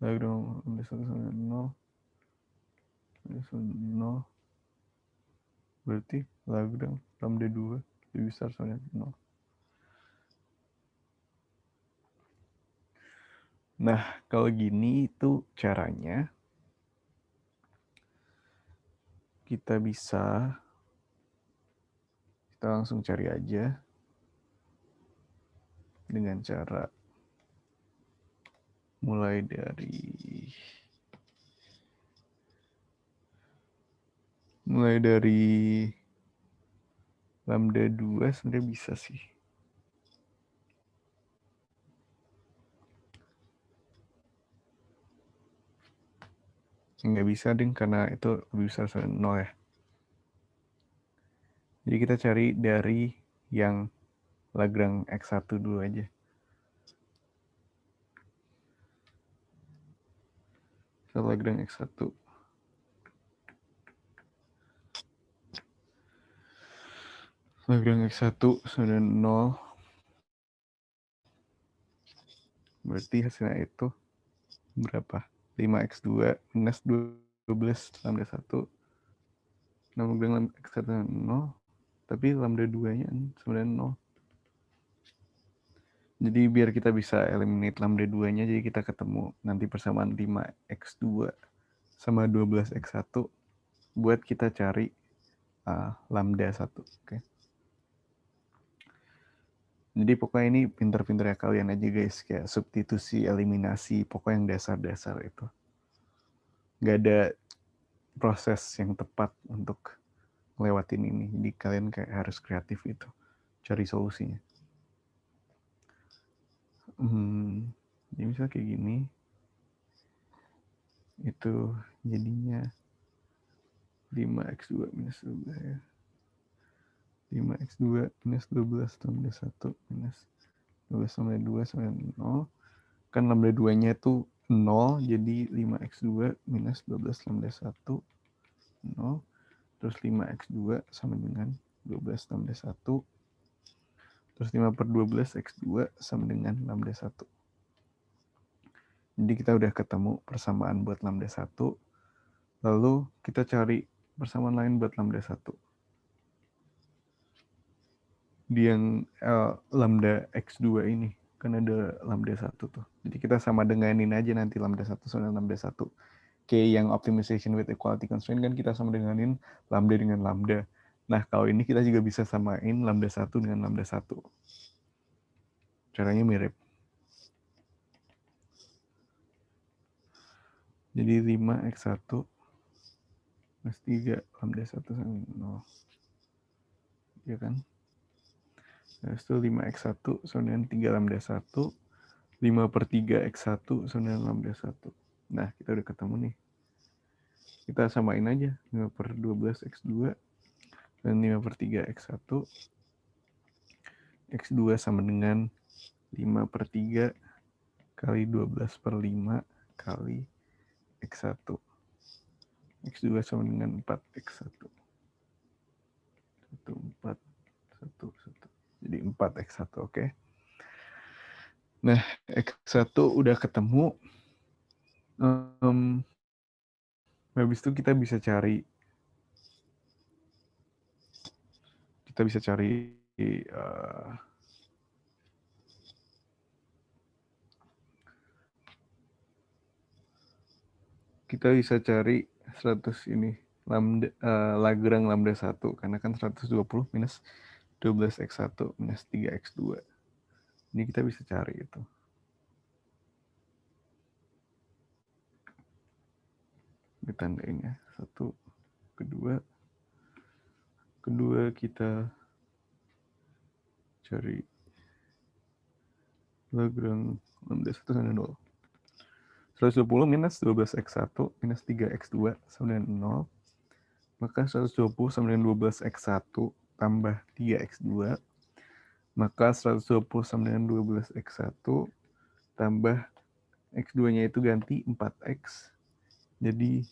Lagrange lambda 1 sama dengan 0, lambda 1 0, berarti Lagrange lambda 2 lebih besar sama dengan 0. Nah, kalau gini itu caranya kita langsung cari aja dengan cara mulai dari Lambda 2 sebenarnya bisa sih. Nggak bisa ding, karena itu lebih besar dari 0 ya. Jadi kita cari dari yang Lagrange X1 dulu aja. So, Lagrange X1. Lagrange X1 sudah 0. Berarti hasilnya itu berapa? 5x2 minus 12 lambda 1. Nah, Lagrange X1 0. Tapi lambda 2-nya sebenarnya 0. Jadi biar kita bisa eliminate lambda 2-nya, jadi kita ketemu nanti persamaan 5x2 sama 12x1 buat kita cari lambda 1. Oke. Jadi pokoknya ini pinter-pinternya kalian aja guys, kayak substitusi, eliminasi, pokoknya yang dasar-dasar itu. Nggak ada proses yang tepat untuk ngelewatin ini. Jadi kalian kayak harus kreatif itu, cari solusinya. Jadi misalnya kayak gini, itu jadinya 5x2 minus 12 ya. 5x2 minus 12 tambah 1 minus 12 tambah 2 sama 0. Kan lambda 2-nya itu 0, jadi 5x2 minus 12 lambda 1, 0. Terus 5x2 sama dengan 12 tambah 1. Terus 5 per 12 x2 sama dengan lambda 1. Jadi kita udah ketemu persamaan buat lambda 1. Lalu kita cari persamaan lain buat lambda 1. Di yang lambda x2 ini. Kan ada lambda 1 tuh. Jadi kita sama denganin aja nanti lambda 1 sama lambda 1. Kayak yang optimization with equality constraint kan kita sama denganin lambda dengan lambda. Nah, kalau ini kita juga bisa samain lambda 1 dengan lambda 1. Caranya mirip. Jadi 5x1 plus 3 lambda 1 sama 0. Ya kan? Terus itu 5x1 sama dengan 3 lambda 1. 5 per 3 x1 sama dengan lambda 1. Nah, kita udah ketemu nih. Kita samain aja 5 per 12 x2 dan 5 per 3 x1. x2 sama dengan 5 per 3 kali 12 per 5 kali x1. x2 sama dengan 4x1. 1, 4, 1, 1. Jadi 4x1, oke. Nah, x1 udah ketemu. Habis itu kita bisa cari kita bisa cari 100 ini lambda Lagrange lambda 1 karena kan 120 minus 12x1 minus 3x2. Ini kita bisa cari itu. Ditandain ya. Kedua kita cari Lagrange lambda 1 sama 0. 120 minus 12x1 minus 3x2 sama dengan 0. Maka 120 sama dengan 12x1 tambah 3x2. Maka 120 sama dengan 12x1 tambah x2-nya itu ganti 4x. Jadi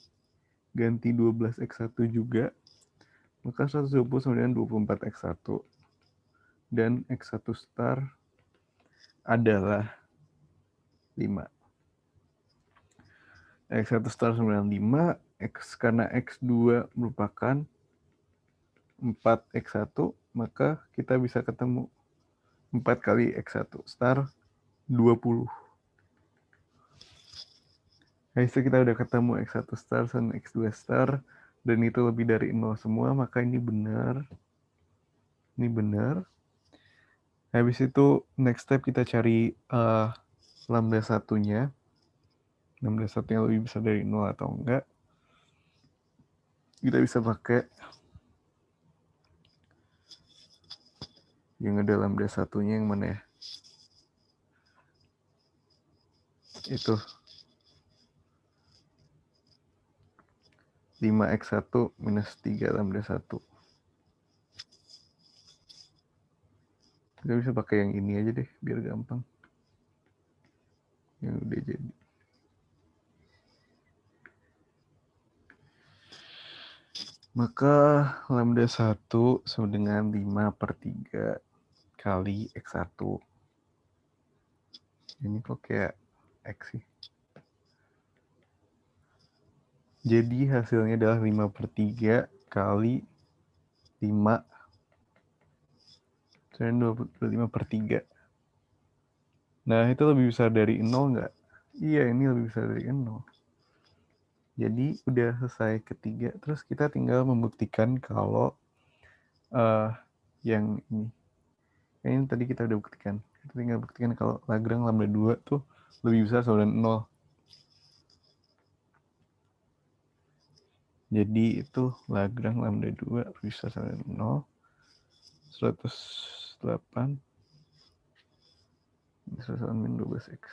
ganti 12x1 juga. Maka 120 sama dengan 24x1. Dan x1 star adalah 5. X1 star sama dengan 5. Karena x2 merupakan 4x1, maka kita bisa ketemu 4 kali x1 star 20. Nah, itu kita udah ketemu x1 star dan x2 star, dan itu lebih dari 0 semua, maka ini benar. Ini benar. Habis itu, next step kita cari lambda satunya. Lambda satunya lebih besar dari 0 atau enggak. Kita bisa pakai Yang ada lambda satunya yang mana ya? Itu 5x1 minus 3 lambda 1. Kita bisa pakai yang ini aja deh, biar gampang. Yang udah jadi. Maka lambda 1 sama dengan 5/3 kali x1. Ini kok kayak x sih. Jadi hasilnya adalah 5/3 kali 5. Sebenarnya 25/3. Nah, itu lebih besar dari 0 nggak? Iya, ini lebih besar dari 0. Jadi udah selesai ketiga. Terus kita tinggal membuktikan kalau yang ini. Ini tadi kita udah buktikan. Kita tinggal buktikan kalau Lagrange lambda 2 tuh lebih besar sama dengan 0. Jadi itu Lagrange lambda 2 lebih besar sama dengan 0. 108 min 12x.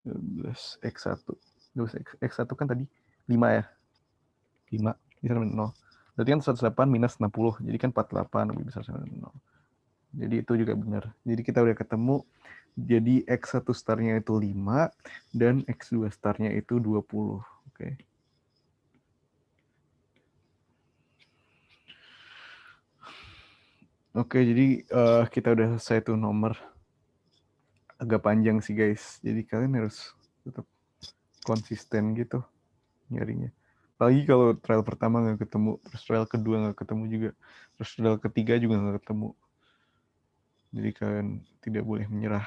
12x1. 12x1 kan tadi 5 ya. 5 bisa sama 0. Berarti kan 108 minus 60. Jadi kan 48 lebih besar sama 0. Jadi itu juga benar. Jadi kita udah ketemu. Jadi X1 starnya itu 5 dan X2 starnya itu 20. Oke. Oke, jadi kita udah selesai tuh nomor. Agak panjang sih guys. Jadi kalian harus tetap konsisten gitu nyarinya. Apalagi kalau trial pertama nggak ketemu, terus trial kedua nggak ketemu juga, terus trial ketiga juga nggak ketemu. Jadi kalian tidak boleh menyerah.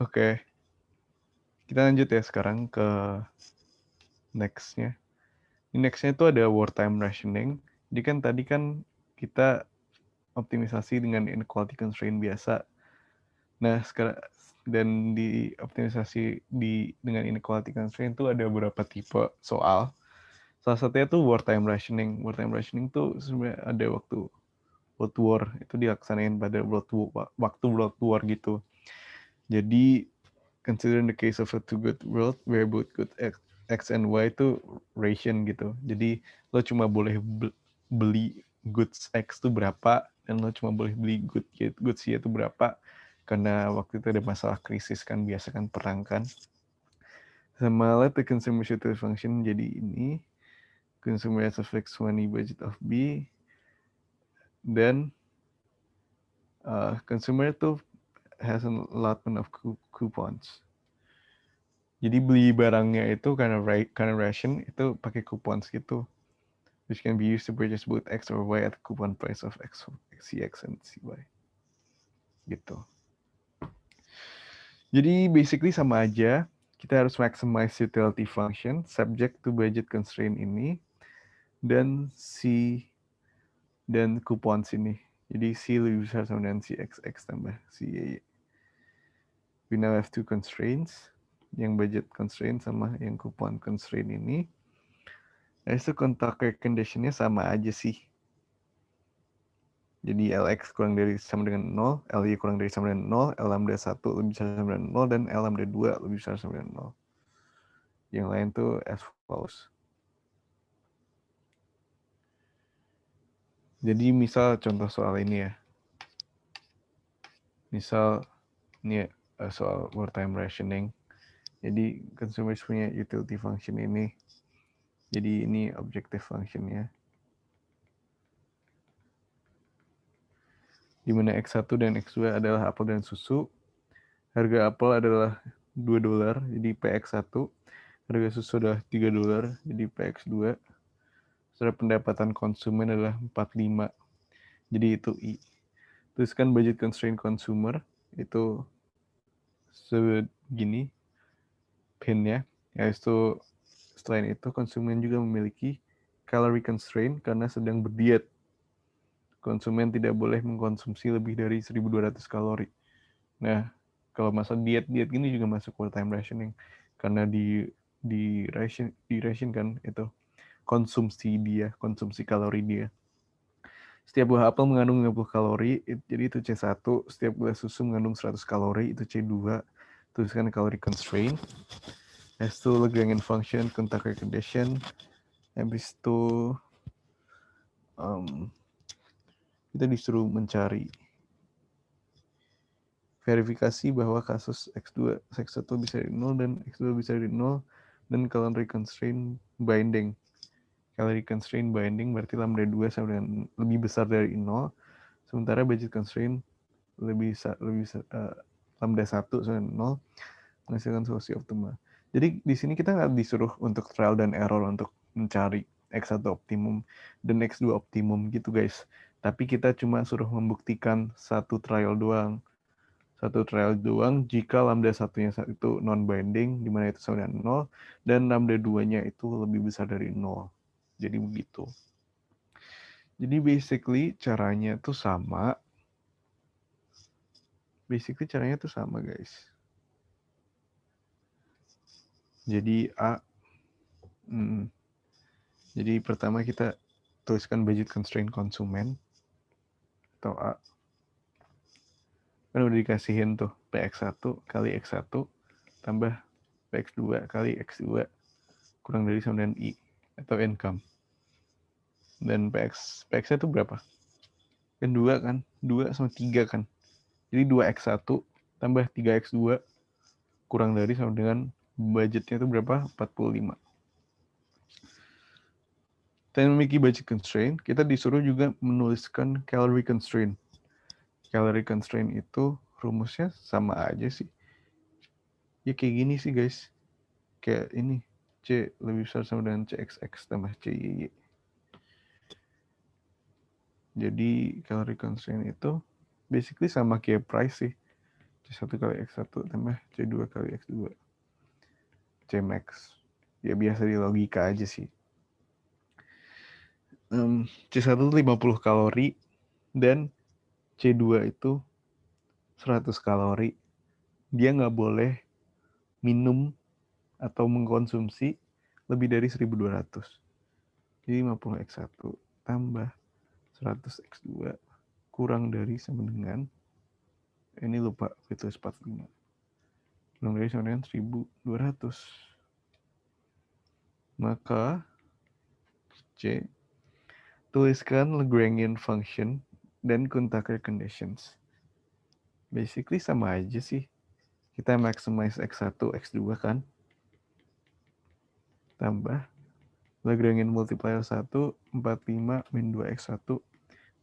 Oke, kita lanjut ya sekarang ke next-nya. Next-nya itu ada wartime rationing. Jadi kan tadi kan kita optimisasi dengan inequality constraint biasa. Nah, sekarang dan di optimisasi dengan inequality constraint itu ada beberapa tipe soal. Salah satunya tuh wartime rationing. Wartime rationing tuh sebenarnya ada waktu World War, itu dilaksanain pada waktu World War gitu. Jadi consider the case of a two good world where both good X and Y itu ration gitu. Jadi lo cuma boleh beli goods X tuh berapa dan lo cuma boleh beli goods Y itu berapa karena waktu itu ada masalah krisis kan, biasa kan perang kan. Sama let the consumer utility function jadi ini consumer has a fixed money budget of B, dan consumer tuh has an allotment of coupons. Jadi beli barangnya itu karena ration itu pakai coupons gitu, which can be used to purchase both X or Y at the coupon price of X, CX and CY. Gitu. Jadi basically sama aja. Kita harus maximize utility function subject to budget constraint ini dan dan coupons ini. Jadi C lebih besar sama dengan CX tambah CY. We now have two constraints, yang budget constraint sama yang coupon constraint ini. Itu contact condition-nya sama aja sih. Jadi Lx kurang dari sama dengan 0, Ly kurang dari sama dengan 0, L lambda 1 lebih besar sama dengan 0, dan L lambda 2 lebih besar sama dengan 0. Yang lain tuh as follows. Jadi misal contoh soal ini ya. Misal ini soal wartime rationing. Jadi consumers punya utility function ini. Jadi ini objective functionnya. Di mana X1 dan X2 adalah apel dan susu. Harga apel adalah $2, jadi PX1. Harga susu adalah $3, jadi PX2. Setelah pendapatan konsumen adalah 45, jadi itu I. Terus kan budget constraint consumer, itu segini pinnya. Ya, itu selain itu konsumen juga memiliki calorie constraint karena sedang berdiet. Konsumen tidak boleh mengkonsumsi lebih dari 1.200 kalori. Nah, Kalau masa diet gini juga masuk full time rationing karena di ration kan itu konsumsi kalori dia. Setiap buah apel mengandung 50 kalori, jadi itu C1. Setiap gelas susu mengandung 100 kalori, itu C2. Tuliskan kalori constraint. Habis itu Lagrangian function, contact condition. Habis itu kita disuruh mencari verifikasi bahwa kasus X1 bisa dari 0 dan X2 bisa dari 0 dan calorie constraint binding. Calorie constraint binding berarti lambda 2 sama dengan lebih besar dari 0, sementara budget constraint lebih lambda 1 sama dengan 0 menghasilkan solusi optimal. Jadi di sini kita nggak disuruh untuk trial dan error untuk mencari X1 optimum dan X2 optimum gitu guys. Tapi kita cuma suruh membuktikan satu trial doang jika lambda satunya itu non-binding, di mana itu sama dengan 0, dan lambda 2-nya itu lebih besar dari 0. Jadi begitu. Jadi basically caranya tuh sama. Guys. Jadi jadi pertama kita tuliskan budget constraint konsumen atau A. Kan udah dikasihin tuh PX1 kali X1 tambah PX2 kali X2 kurang dari sama dengan I atau income. Dan PX-nya tuh berapa? Kan 2 kan? 2 sama 3 kan? Jadi 2X1 tambah 3X2 kurang dari sama dengan budgetnya itu berapa? 45. Kita memiliki budget constraint, kita disuruh juga menuliskan calorie constraint. Calorie constraint itu rumusnya sama aja sih. Ya kayak gini sih guys. Kayak ini, C lebih besar sama dengan CXX tambah CYY. Jadi calorie constraint itu basically sama kayak price sih. C1 kali X1 tambah C2 kali X2. C max. Ya biasa di logika aja sih. C1 itu 50 kalori dan C2 itu 100 kalori. Dia nggak boleh minum atau mengkonsumsi lebih dari 1200. Jadi 50X1 tambah 100X2 kurang dari sama dengan, ini lupa, itu 45. Kurang dari sama dengan 1200. Maka C, tuliskan Lagrangian function dan Kuhn-Tucker conditions. Basically sama aja sih. Kita maximize X1, X2 kan. Tambah Lagrangian multiplier 1, 45 min 2X1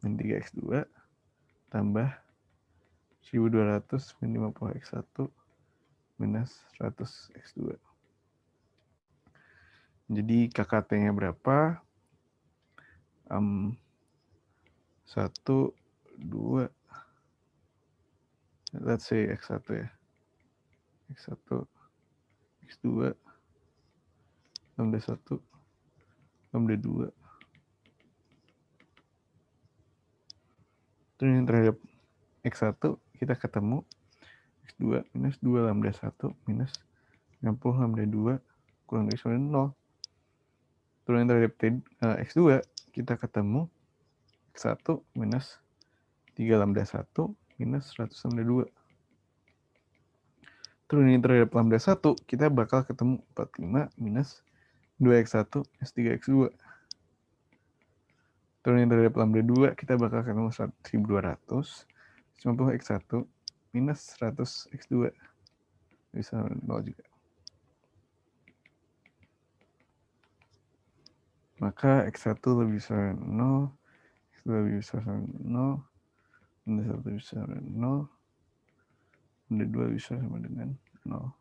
min 3X2 tambah 1200 min 50X1 minus 100X2. Jadi KKT-nya berapa? 1, 2, let's say X1 ya. X1, X2, lambda 1, lambda 2. Terus yang terhadap X1 kita ketemu X2 minus 2 lambda 1 minus 60 lambda 2 kurang dari 0. Terus yang terhadap X2 kita ketemu X1 minus 3 lambda 1 minus 100 lambda 2. Terus ini terhadap lambda 1 kita bakal ketemu 45 minus 2X1 minus 3X2. Terus ini terhadap lambda 2 kita bakal ketemu 1200 90X1 minus 100X2 bisa 0 juga. Maka X1 lebih besar 0, X2 lebih besar 0, lambda 1 lebih besar 0, lambda 2 lebih besar sama dengan 0.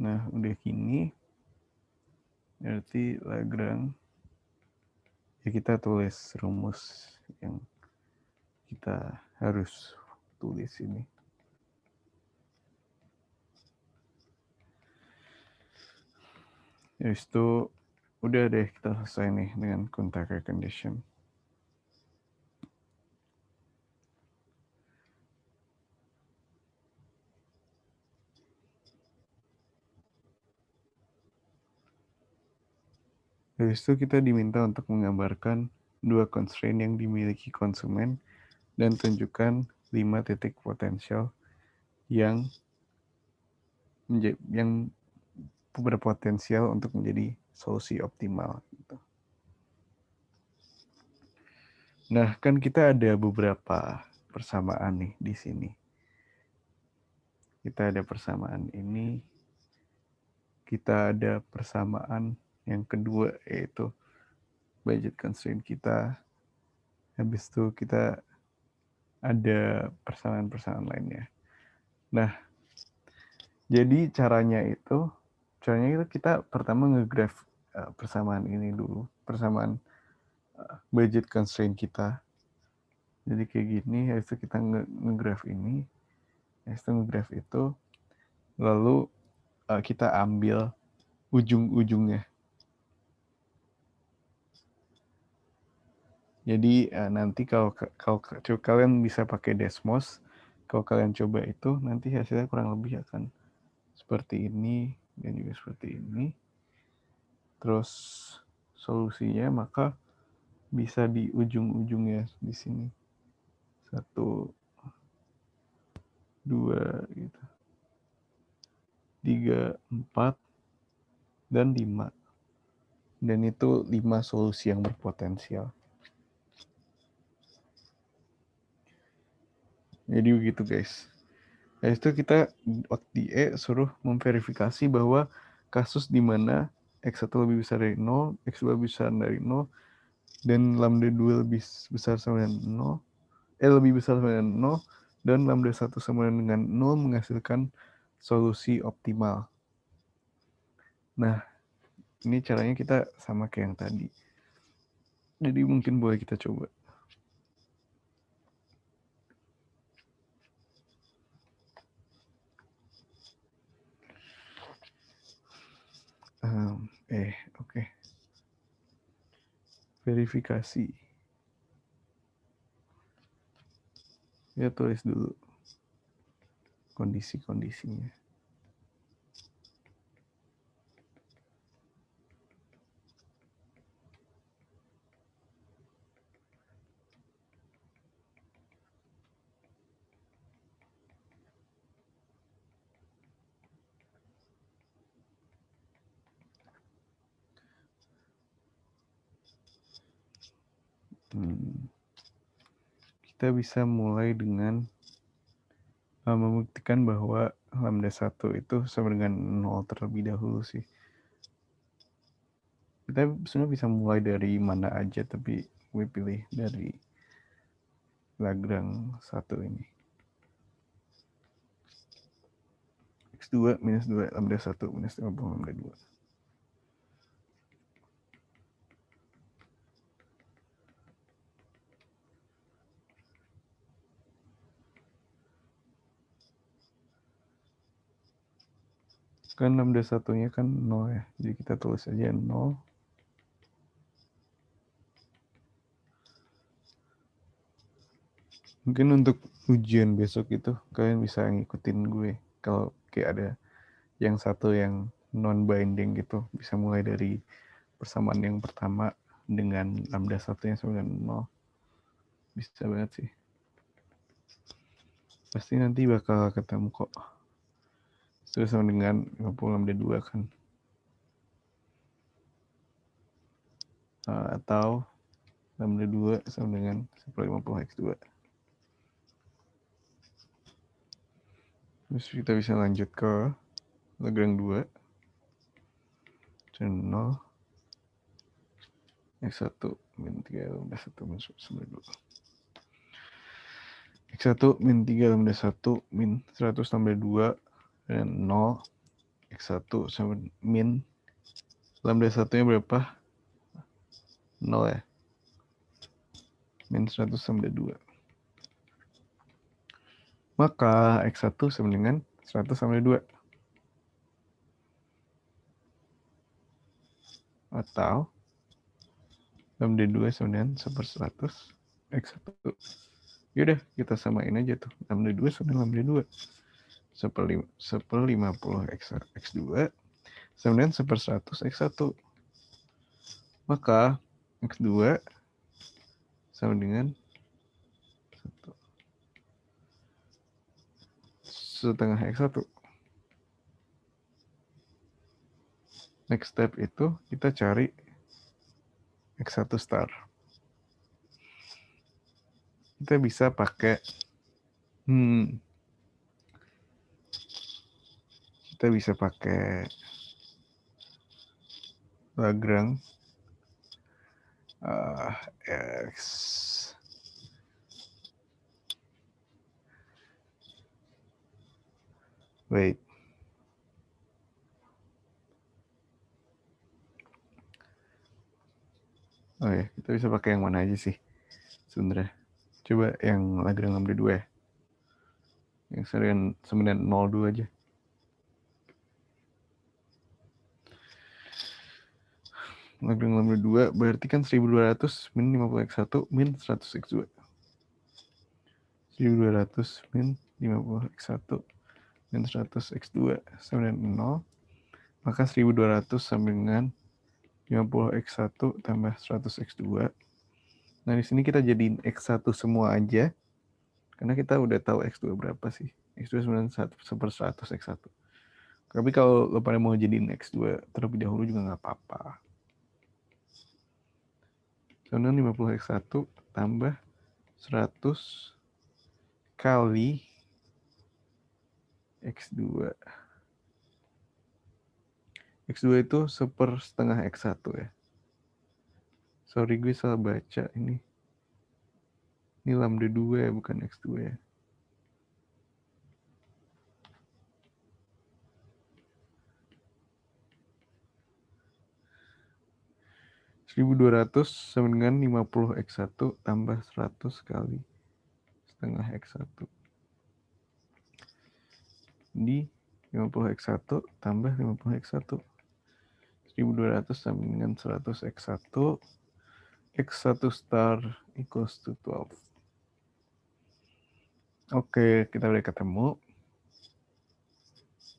Nah, udah gini, berarti Lagrange, ya kita tulis rumus yang kita harus tulis ini. Habis itu udah deh kita selesai nih dengan Kuhn-Tucker condition. Habis itu kita diminta untuk menggambarkan dua constraint yang dimiliki konsumen dan tunjukkan 5 titik potensial yang berpotensial untuk menjadi solusi optimal. Nah, kan kita ada beberapa persamaan nih di sini. Kita ada persamaan ini. Kita ada persamaan yang kedua, yaitu budget constraint kita. Habis itu kita ada persamaan-persamaan lainnya. Nah, jadi caranya itu kita pertama nge-graph persamaan ini dulu. Persamaan budget constraint kita. Jadi kayak gini, habis itu kita nge-graph ini. Habis itu nge-graph itu. Lalu kita ambil ujung-ujungnya. Jadi nanti kalau kalian bisa pakai Desmos, kalau kalian coba itu nanti hasilnya kurang lebih akan seperti ini dan juga seperti ini. Terus solusinya maka bisa di ujung-ujungnya di sini. 1, 2 gitu. 3, 4 dan 5. Dan itu 5 solusi yang berpotensial. Jadi begitu guys. Habis itu kita OTDE suruh memverifikasi bahwa kasus di mana X1 lebih besar dari 0, X2 lebih besar dari 0, dan lambda 2 lebih besar sama dengan 0, lebih besar sama dengan 0, dan lambda 1 sama dengan 0 menghasilkan solusi optimal. Nah, ini caranya kita sama kayak yang tadi. Jadi mungkin boleh kita coba. Oke. Verifikasi. Ya tulis dulu kondisi-kondisinya. Kita bisa mulai dengan membuktikan bahwa lambda 1 itu sama dengan 0 terlebih dahulu sih. Kita sebenarnya bisa mulai dari mana aja, tapi gue pilih dari Lagrange 1 ini. X2 minus 2 lambda 1 minus 50 lambda 2. Kan lambda 1-nya kan 0 ya, jadi kita tulis aja 0. Mungkin untuk ujian besok itu kalian bisa ngikutin gue. Kalau kayak ada yang satu yang non-binding gitu, bisa mulai dari persamaan yang pertama dengan lambda 1-nya sama dengan 0. Bisa banget sih. Pasti nanti bakal ketemu kok. Terus sama dengan 50 lambda 2 kan. Atau lambda 2 sama dengan 1/50 X2. Terus kita bisa lanjut ke Lagrange 2. Dan 0. X1 min 3 lambda 1 min 1/2. X1 min 3 lambda 1 min 100 lambda 2 dan 0. X1 sama min lambda 1-nya berapa? 0 ya. Min 100 lambda 2. Maka X1 sama dengan 100 lambda 2. Atau lambda 2 sama dengan 1/100 X1. Yaudah, kita samain aja tuh. Lambda 2 sama dengan lambda 2. 1/50 X2 sama dengan 1/100 X1. Maka X2 sama dengan 1/2 X1. Next step itu kita cari X1 star. Kita bisa pakai Lagrange X. Wait. Oh ya, kita bisa pakai yang mana aja sih sebenarnya. Coba yang Lagrange lambda 2 ya. Yang 902 aja. Lagrange lambda 2 berarti kan 1200 min 50x1 min 100x2. 1200 min 50x1 min 100x2 sama dengan 0. Maka 1200 sama dengan 50x1 tambah 100x2. Nah, di sini kita jadiin x1 semua aja. Karena kita udah tahu x2 berapa sih. X2 1/100 x1. Tapi kalau lo pada mau jadiin x2 terlebih dahulu juga nggak apa-apa. Sama 50x1 tambah 100 kali x2. X2 itu 1/2 x1 ya. Sorry, gue salah baca ini. Ini lambda 2 ya, bukan x2 ya. (1200) sama dengan 50x1 tambah 100 kali 1/2 x1. Di 50x1 tambah 50x1. 1200 sama dengan 100x1. X1 star equals to 12. Oke, kita udah ketemu.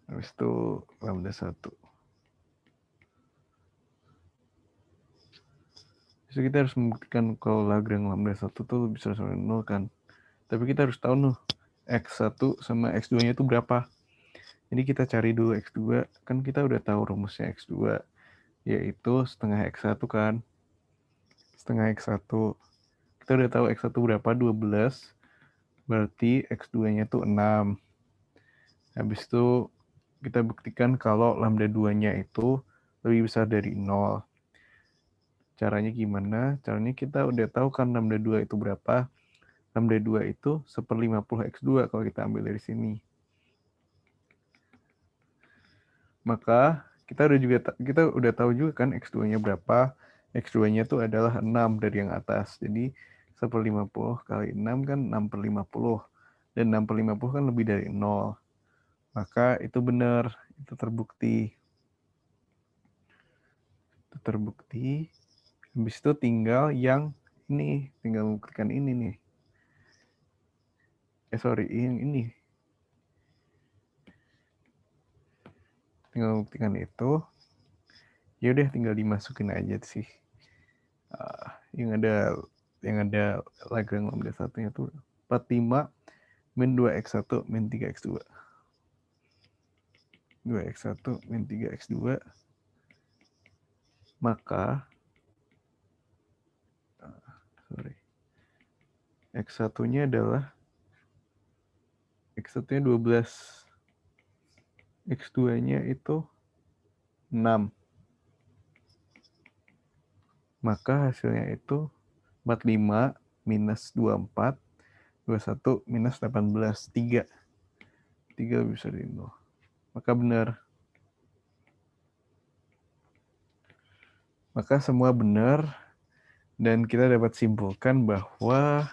Habis itu lambda 1. Jadi kita harus membuktikan kalau Lagrange lambda 1 tuh bisa sama 0 kan. Tapi kita harus tahu nih X1 sama X2-nya itu berapa. Jadi kita cari dulu X2. Kan kita udah tahu rumusnya X2. Yaitu 1/2 X1 kan. 1/2 X1. Kita udah tahu X1 berapa, 12. Berarti X2-nya tuh 6. Habis itu kita buktikan kalau lambda 2-nya itu lebih besar dari 0. Caranya gimana? Caranya kita udah tahu kan lambda 2 itu berapa. Lambda 2 itu 1/50 X2 kalau kita ambil dari sini. Maka kita udah tahu juga kan X2-nya berapa. X2-nya itu adalah 6 dari yang atas. Jadi 1/50 kali 6 kan 6/50. Dan 6/50 kan lebih dari 0. Maka itu benar, itu terbukti. Habis itu tinggal yang ini, tinggal membuktikan ini nih. Yang ini. Tinggal membuktikan itu. Ya udah tinggal dimasukin aja sih. Yang ada Lagrange lambda 1-nya tuh 45 min 2x1 min 3x2. 2x1 min 3x2. Maka x1-nya adalah x1-nya 12. X2-nya itu 6. Maka hasilnya itu 45 minus 24, 21 minus 18, 3. 3 bisa di 0. Maka benar. Maka semua benar. Dan kita dapat simpulkan bahwa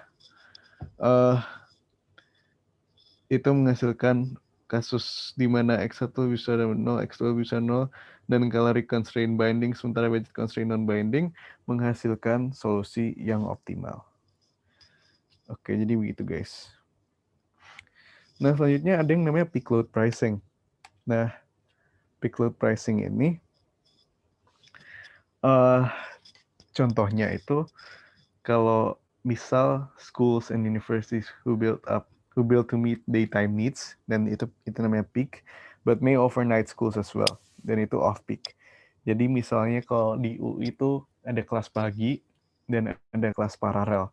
itu menghasilkan kasus di mana X1 bisa 0, X2 bisa 0, dan calorie constraint binding sementara budget constraint non-binding menghasilkan solusi yang optimal. Oke, jadi begitu guys. Nah, selanjutnya ada yang namanya peak load pricing. Nah, peak load pricing ini Contohnya itu kalau misal schools and universities who build to meet daytime needs, dan itu namanya peak, but may offer night schools as well, dan itu off peak. Jadi misalnya kalau di UI itu ada kelas pagi dan ada kelas paralel.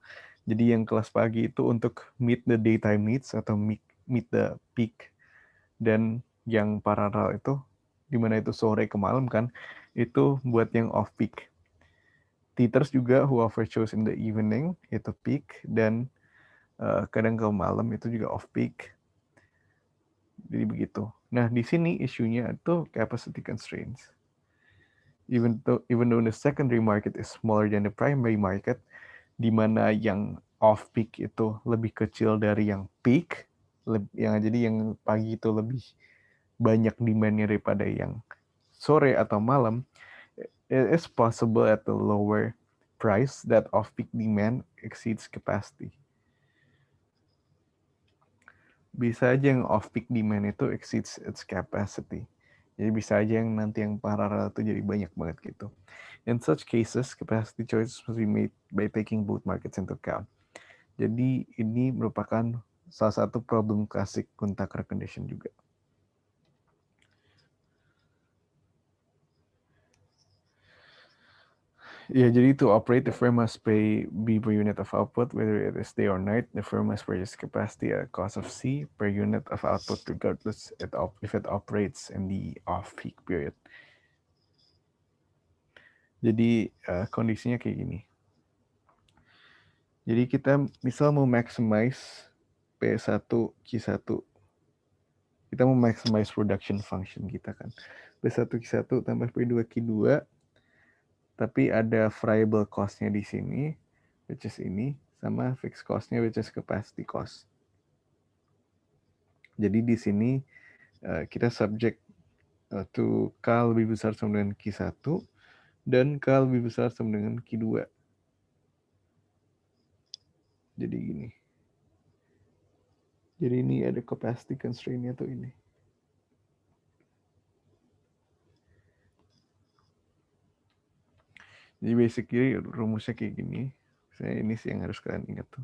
Jadi yang kelas pagi itu untuk meet the daytime needs atau meet the peak, dan yang paralel itu dimana itu sore ke malam kan, itu buat yang off peak. Teachers juga who offer shows in the evening itu peak, dan kadang ke malam itu juga off peak. Jadi begitu. Nah di sini isunya itu capacity constraints. Even though the secondary market is smaller than the primary market, di mana yang off peak itu lebih kecil dari yang peak, jadi yang pagi itu lebih banyak demandnya daripada yang sore atau malam, it is possible at the lower price that off-peak demand exceeds capacity. Bisa aja yang off-peak demand itu exceeds its capacity. Jadi bisa aja yang nanti yang paralel itu jadi banyak banget gitu. In such cases, capacity choices must be made by taking both markets into account. Jadi ini merupakan salah satu problem klasik Kuhn-Tucker condition juga. Yeah, jadi to operate, the firm must pay B per unit of output, whether it is day or night. The firm must purchase capacity at a cost of C per unit of output, regardless if it operates in the off-peak period. Jadi kondisinya kayak gini. Jadi kita misal mau maximize P1, Q1. Kita mau maximize production function kita kan. P1, Q1 tambah P2, Q2. Tapi ada variable cost-nya di sini, which is ini, sama fixed cost-nya, which is capacity cost. Jadi di sini kita subject to K lebih besar sama dengan Q1 dan K lebih besar sama dengan Q2. Jadi gini. Jadi ini ada capacity constraint-nya tuh ini. Jadi basically rumusnya kayak gini. Saya ini sih yang harus kalian ingat tuh.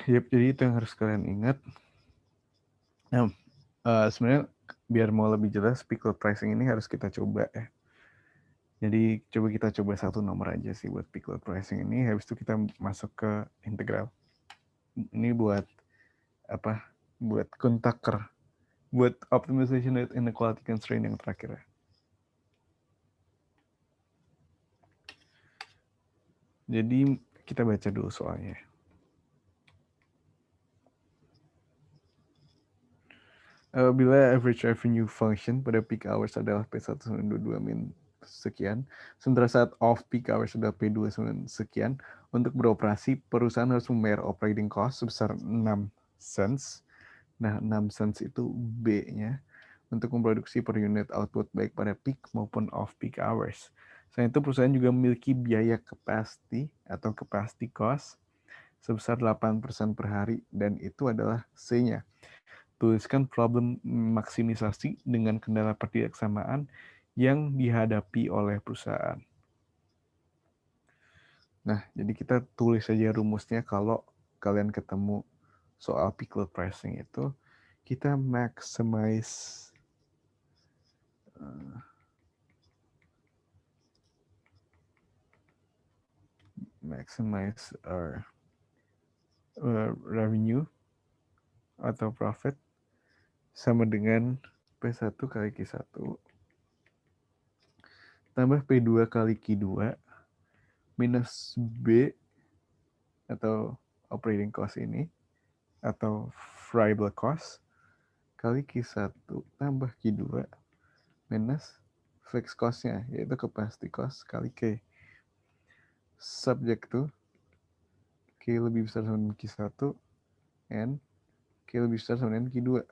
Yep, jadi itu yang harus kalian ingat. Nah, sebenarnya biar mau lebih jelas, peak load pricing ini harus kita coba ya. Jadi coba kita coba satu nomor aja sih buat peak load pricing ini. Habis itu kita masuk ke integral. Ini buat apa? Buat Kuhn-Tucker. Buat optimization rate inequality constraint yang terakhir ya. Jadi kita baca dulu soalnya. Bila average revenue function pada peak hours adalah P1/22 min sekian, sementara saat off peak hours adalah P2 sekian, untuk beroperasi perusahaan harus membayar operating cost sebesar 6 cents. Nah, 6 cents itu B-nya untuk memproduksi per unit output baik pada peak maupun off peak hours. Selain itu perusahaan juga memiliki biaya capacity atau capacity cost sebesar 8% per hari, dan itu adalah C-nya. Tuliskan problem maksimisasi dengan kendala pertidaksamaan yang dihadapi oleh perusahaan. Nah, jadi kita tulis saja rumusnya kalau kalian ketemu soal peak load pricing itu. Kita maximize our revenue atau profit sama dengan P1 kali Q1 tambah P2 kali Q2 minus B atau operating cost ini atau variable cost kali Q1 tambah Q2 minus fixed cost-nya, yaitu capacity cost kali K. Subject to K lebih besar sama dengan Q1 and K lebih besar sama dengan Q2.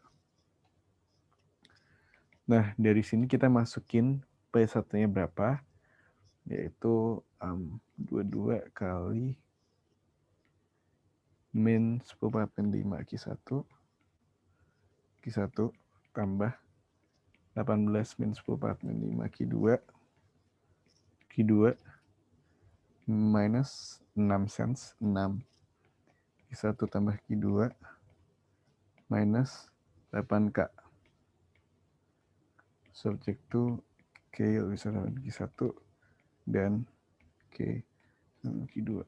Nah, dari sini kita masukin P1-nya berapa, yaitu 22 kali min 10/5 Q1 tambah 18 min 10/5 Q2 minus 6 cents 6 Q1 tambah Q2 minus 8K. Subject to K lebih besar dari Q1 dan K sama Q2.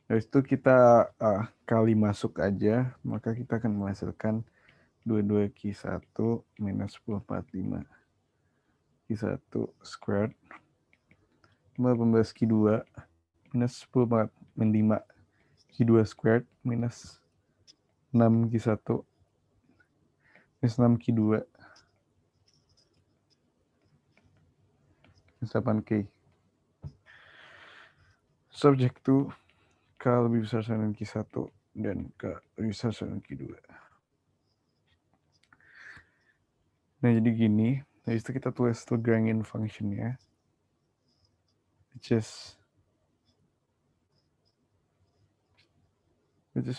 Dari itu kita kali masuk aja, maka kita akan menghasilkan 22 Q1 minus 10/5 Q1 squared 18 Q2 minus 10/5 Q2 squared minus 6 Q1 minus 6 Q2 minus 8K. Subject to K lebih besar dari Q1 dan K lebih besar dari Q2. Nah, jadi gini. Dari itu kita tulis Lagrangian function-nya. Which is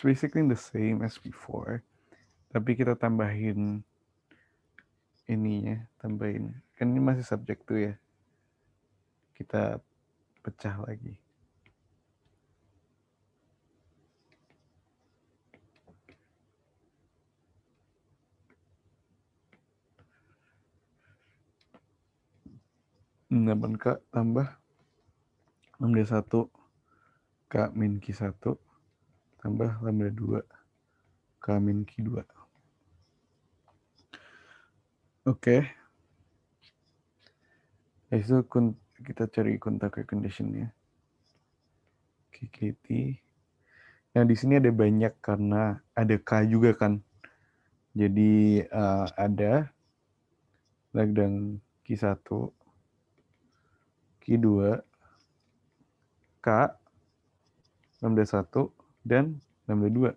basically the same as before. Tapi kita tambahin ininya. Kan ini masih subject to ya. Kita pecah lagi. Lambda K tambah lambda 1 K min Q1 tambah lambda 2 K min Q2. Oke. Itu kita cari Kuntake condition-nya. KKT. Nah, di sini ada banyak karena ada K juga kan. Jadi ada Lagrange Q1, Q2, K, lambda 1, dan lambda 2.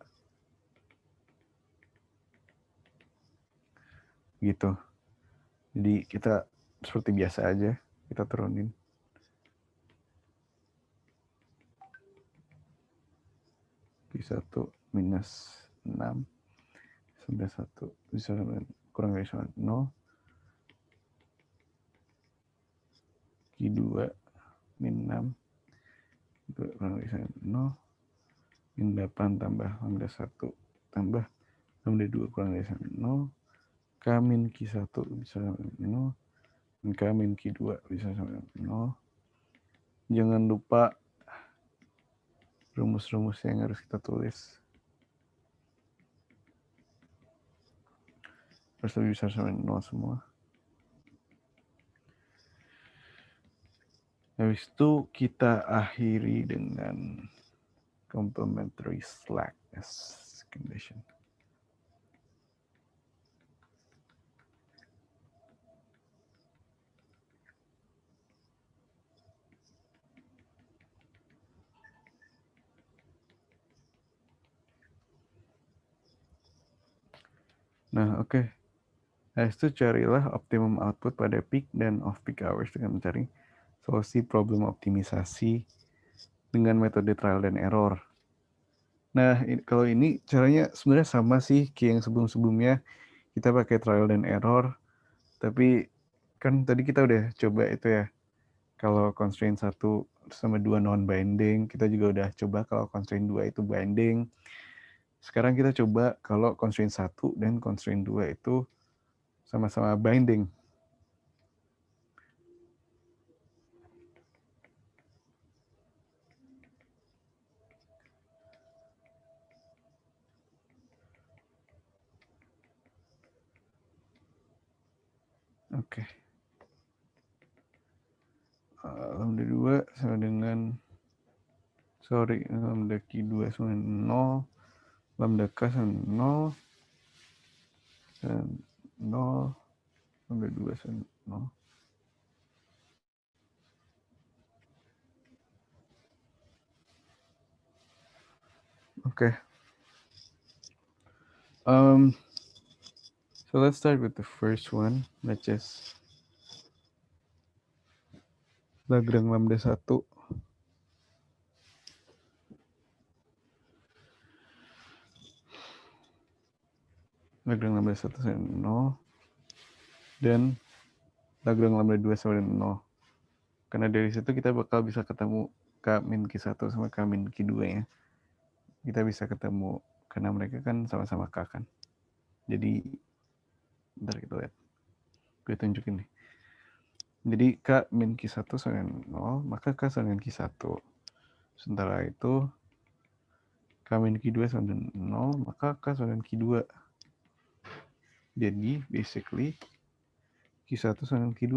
Gitu. Jadi kita seperti biasa aja, kita turunin. Q1 minus 6, lambda 1 bisa kurang dari 0. Q2 min 6 itu kurang dari 0. Min 8 tambah lambda 1 tambah lambda 2 kurang dari 0. K min Q1 bisa sama 0. Dan K min Q2 bisa sama 0. Jangan lupa rumus-rumus yang harus kita tulis. Harus lebih besar sama 0 semua. Habis itu kita akhiri dengan complementary slackness condition. Nah, oke. Habis itu carilah optimum output pada peak dan off-peak hours dengan mencari solusi problem optimisasi dengan metode trial dan error. Nah, kalau ini caranya sebenarnya sama sih kayak yang sebelum-sebelumnya. Kita pakai trial dan error. Tapi kan tadi kita udah coba itu ya. Kalau constraint 1 sama 2 non-binding, kita juga udah coba kalau constraint 2 itu binding. Sekarang kita coba kalau constraint 1 dan constraint 2 itu sama-sama binding. Oke. Lambda 2 sama dengan lambda Q2 sama 0, lambda K sama 0, dan 0, lambda 2 sama 0. Okay. So let's start with the first one, which is Lagrange lambda 1. Lagrange lambda 1 sama dengan 0, dan Lagrange lambda 2 sama dengan 0. Karena dari situ kita bakal bisa ketemu K min Q1 sama K min Q2 ya. Kita bisa ketemu, karena mereka kan sama-sama K kan. Jadi, bentar kita lihat. Gue tunjukin nih. Jadi K min Q1 sama dengan 0, maka K sama dengan Q1. Sementara itu, K min Q2 sama dengan 0, maka K sama dengan Q2. Jadi, basically, Q1 sama dengan Q2.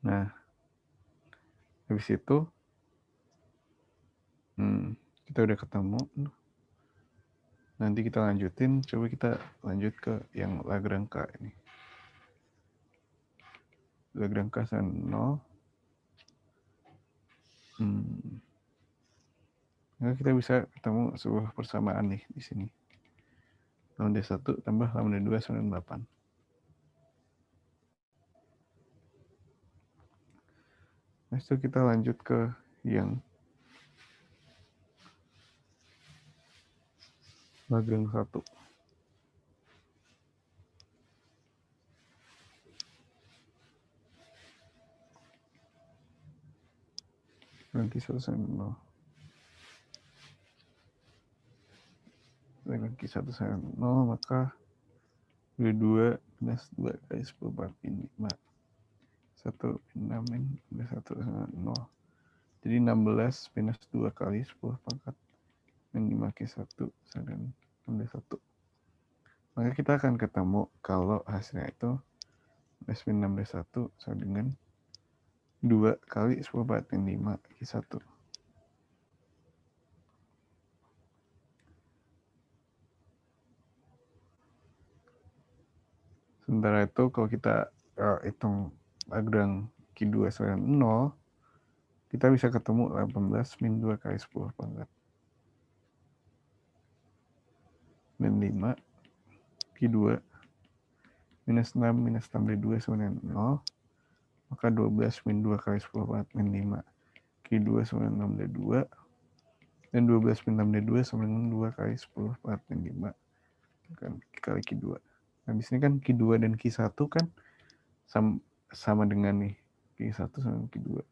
Nah, habis itu, kita udah ketemu. Nanti kita lanjutin, coba kita lanjut ke yang Lagrange K ini. Lagrange K sama 0. Nah, kita bisa ketemu sebuah persamaan nih di sini. Lambda 1 tambah lambda 2 sama dengan 8. Nah, itu kita lanjut ke yang Lagrange 1. Lagrange 1 sama 0. Lagrange 1 sama 0, maka 22 minus 2 kali 10 min 5. 1 min 6 min 1 sama 0. Jadi 16 minus 2 kali 10 pangkat min 5 Q1 sama dengan 61. Maka kita akan ketemu kalau hasilnya itu 16 min 61 sama dengan 2 kali 10 min 5 Q1. Sementara itu kalau kita hitung Lagrange Q2 sama dengan 0, kita bisa ketemu 18 min 2 kali 10 pangkat min 5 Q2 minus 6 minus tambah 2 sama dengan 0, maka 12 min 2 kali 10 pangkat min 5 Q2 sama dengan tambah 2, dan 12 min tambah 2 sama dengan 2 kali 10 pangkat min 5 kan, kali Q2. Nah di sini kan Q2 dan Q1 kan sama dengan nih, Q1 sama dengan Q2.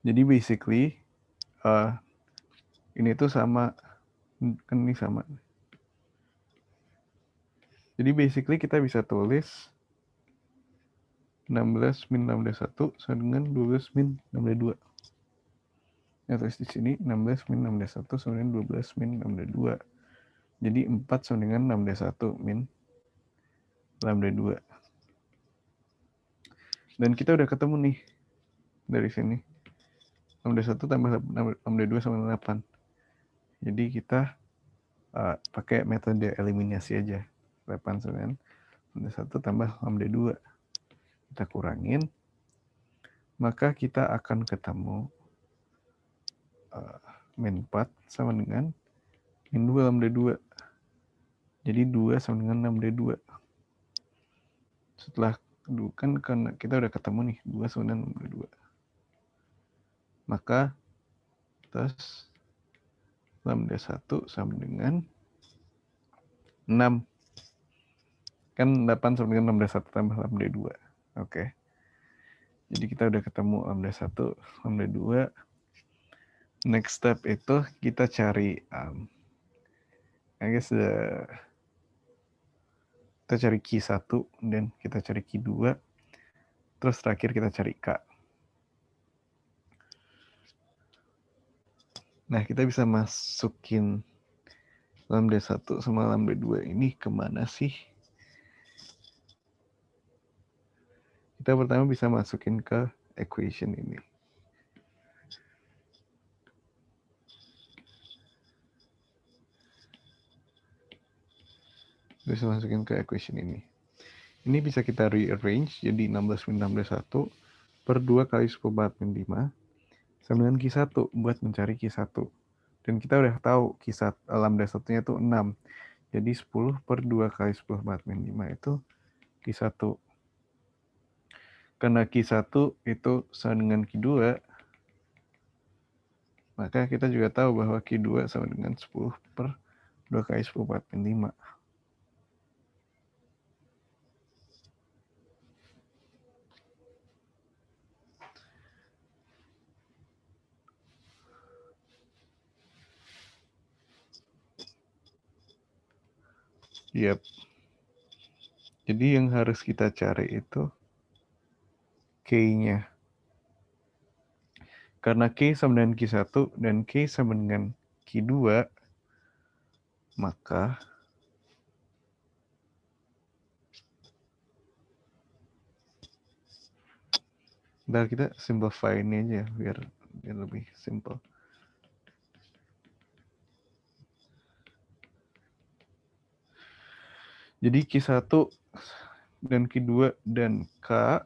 Jadi basically ini tuh sama, kan ini sama. Jadi basically kita bisa tulis 16 min lambda 1 sama dengan 12 min lambda 2. Ya, tulis di sini 16 min lambda 1 sama dengan 12 min lambda 2. Jadi 4 sama dengan lambda 1 min lambda 2. Dan kita udah ketemu nih dari sini. Lambda 1 tambah lambda 2 sama dengan 8. Jadi kita pakai metode eliminasi aja. 8 sama dengan lambda 1 tambah lambda 2. Kita kurangin, maka kita akan ketemu min 4 sama dengan min 2 lambda 2. Jadi 2 sama dengan lambda 2. Setelah kan karena kita udah ketemu nih 2 sama dengan lambda 2. Maka terus lambda 1 sama dengan 6. Kan 8 sama dengan lambda 1 tambah lambda 2. Oke. Jadi kita udah ketemu lambda 1, lambda 2. Next step itu kita cari kita cari Q1 dan kita cari Q2. Terus terakhir kita cari K. Nah, kita bisa masukin lambda 1 sama lambda 2 ini kemana sih? Kita pertama bisa masukin ke equation ini. Bisa masukin ke equation ini. Ini bisa kita rearrange jadi 16 min lambda 1 per 2 kali 10 min 5 sama dengan Q1 buat mencari Q1. Dan kita udah tahu Q1, lambda 1-nya itu 6. Jadi 10 per 2 kali 10 min 5 itu Q1. Karena Q1 itu sama dengan Q2, Maka kita juga tahu bahwa Q2 sama dengan 10 per 2 kali 10 per 5. Yap. Jadi yang harus kita cari itu K-nya. Karena K sama dengan Q1 dan K sama dengan Q2, maka ntar kita simplify ini aja biar lebih simple. Jadi Q1 dan Q2 dan K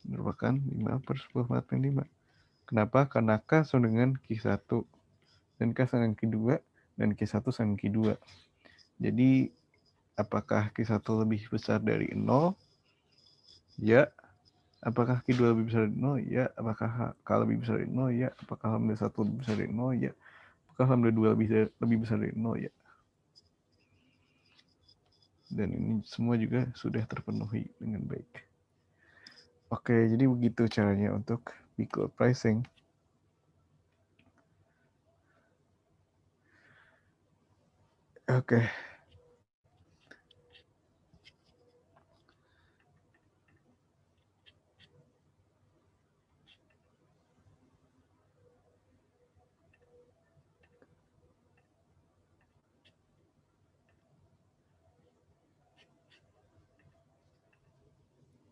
merupakan 5 per 10 per 5. Kenapa? Karena K sama dengan Q1 dan K sama dengan Q2 dan Q1 sama dengan Q2. Jadi apakah Q1 lebih besar dari 0? Ya. Apakah Q2 lebih besar dari 0? Ya. Apakah K lebih besar dari 0? Ya. Apakah Lambda 1 lebih besar dari 0? Ya. Apakah Lambda 2 lebih besar dari 0? Ya. Dan ini semua juga sudah terpenuhi dengan baik. Oke, jadi begitu caranya untuk vehicle pricing. Oke.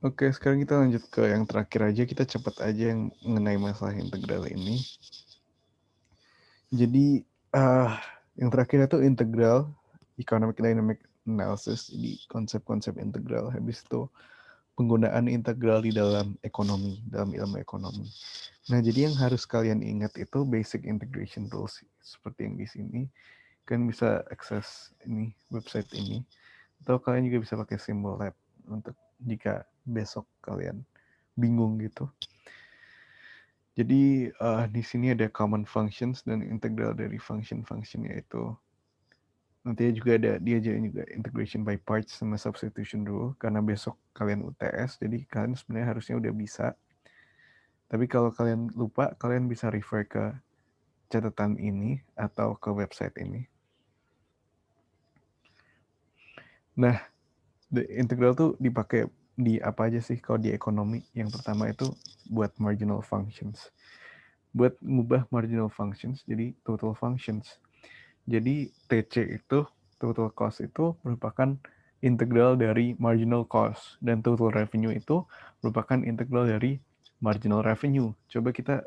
Oke, sekarang kita lanjut ke yang terakhir aja. Kita cepat aja yang mengenai masalah integral ini. Jadi, yang terakhir itu integral economic dynamic analysis. Jadi konsep-konsep integral. Habis itu penggunaan integral di dalam ekonomi, dalam ilmu ekonomi. Nah, jadi yang harus kalian ingat itu basic integration rules. Seperti yang di sini. Kalian bisa akses ini, website ini. Atau kalian juga bisa pakai Symbol Lab untuk jika besok kalian bingung gitu. Jadi di sini ada common functions dan integral dari function-function, yaitu nanti juga ada diajarin juga integration by parts sama substitution rule karena besok kalian UTS, jadi kalian sebenarnya harusnya udah bisa. Tapi kalau kalian lupa, kalian bisa refer ke catatan ini atau ke website ini. Nah, the integral tuh dipakai di apa aja sih kalau di ekonomi? Yang pertama itu buat marginal functions. Buat ngubah marginal functions jadi total functions. Jadi TC itu, total cost itu merupakan integral dari marginal cost. Dan total revenue itu merupakan integral dari marginal revenue. Coba kita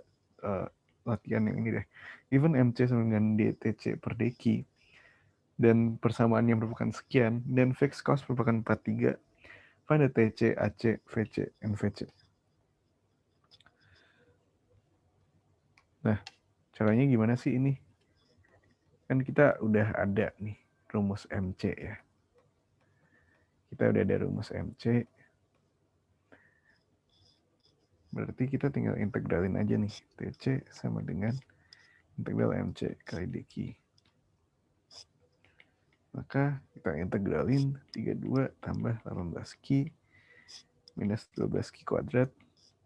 latihan yang ini deh. Even MC sama dengan DTC per deki, dan persamaannya merupakan sekian, dan fixed cost merupakan 43, find the TC, AC, VC, and VC. Nah, caranya gimana sih ini? Kan kita udah ada nih rumus MC ya. Kita udah ada rumus MC. Berarti kita tinggal integralin aja nih. TC sama dengan integral MC kali dq. Maka kita integralin 32 tambah 18q minus 12q kuadrat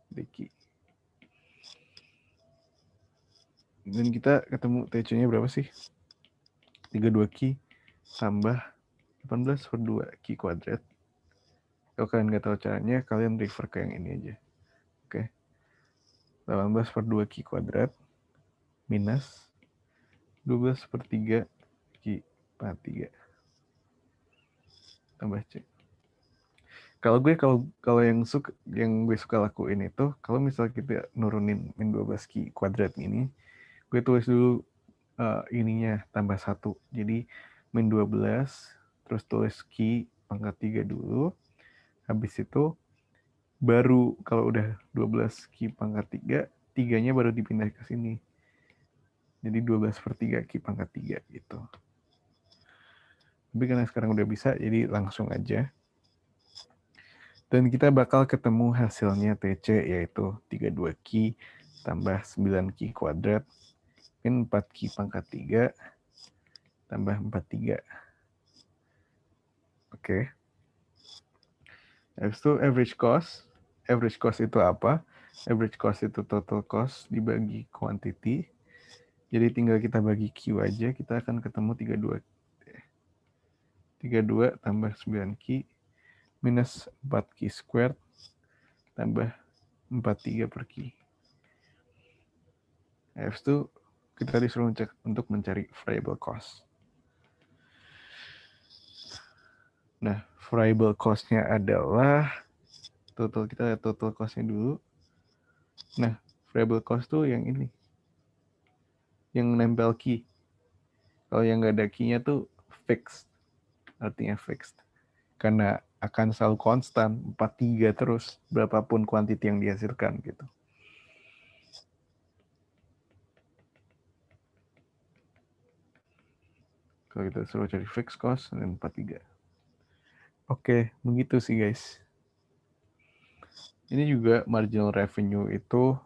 dq. Dan kita ketemu TC-nya berapa sih? 32q tambah 18 per 2q kuadrat. Kalau kalian nggak tahu caranya, kalian refer ke yang ini aja. Oke. 18 per 2q kuadrat minus 12 per 3 q pangkat 3 tambah c. Kalau yang gue suka lakuin itu, kalau misalnya kita nurunin min 12q kuadrat ini, gue tulis dulu ininya tambah 1. Jadi min 12 terus tulis q pangkat 3 dulu. Habis itu baru kalau udah 12 q pangkat 3, 3-nya baru dipindah ke sini. Jadi 12 per 3 q pangkat 3 gitu. Tapi karena sekarang udah bisa, jadi langsung aja. Dan kita bakal ketemu hasilnya TC, yaitu 32Q tambah 9Q kuadrat Mungkin 4Q pangkat 3 tambah 43. Oke. Habis itu average cost. Average cost itu apa? Average cost itu total cost dibagi quantity. Jadi tinggal kita bagi Q aja, kita akan ketemu 32. 32 tambah 9Q minus 4Q squared tambah 43 per Q. Habis itu kita disuruh cek untuk mencari variable cost. Nah, variable cost-nya adalah kita lihat total cost-nya dulu. Nah, variable cost tuh yang ini. Yang nempel key. Kalau yang nggak ada key-nya tuh fixed. Artinya fixed. Karena akan selalu konstan, 43 terus, berapapun kuantiti yang dihasilkan gitu. Kalau kita suruh cari fixed cost, dan 43. Oke, begitu sih guys. Ini juga marginal revenue itu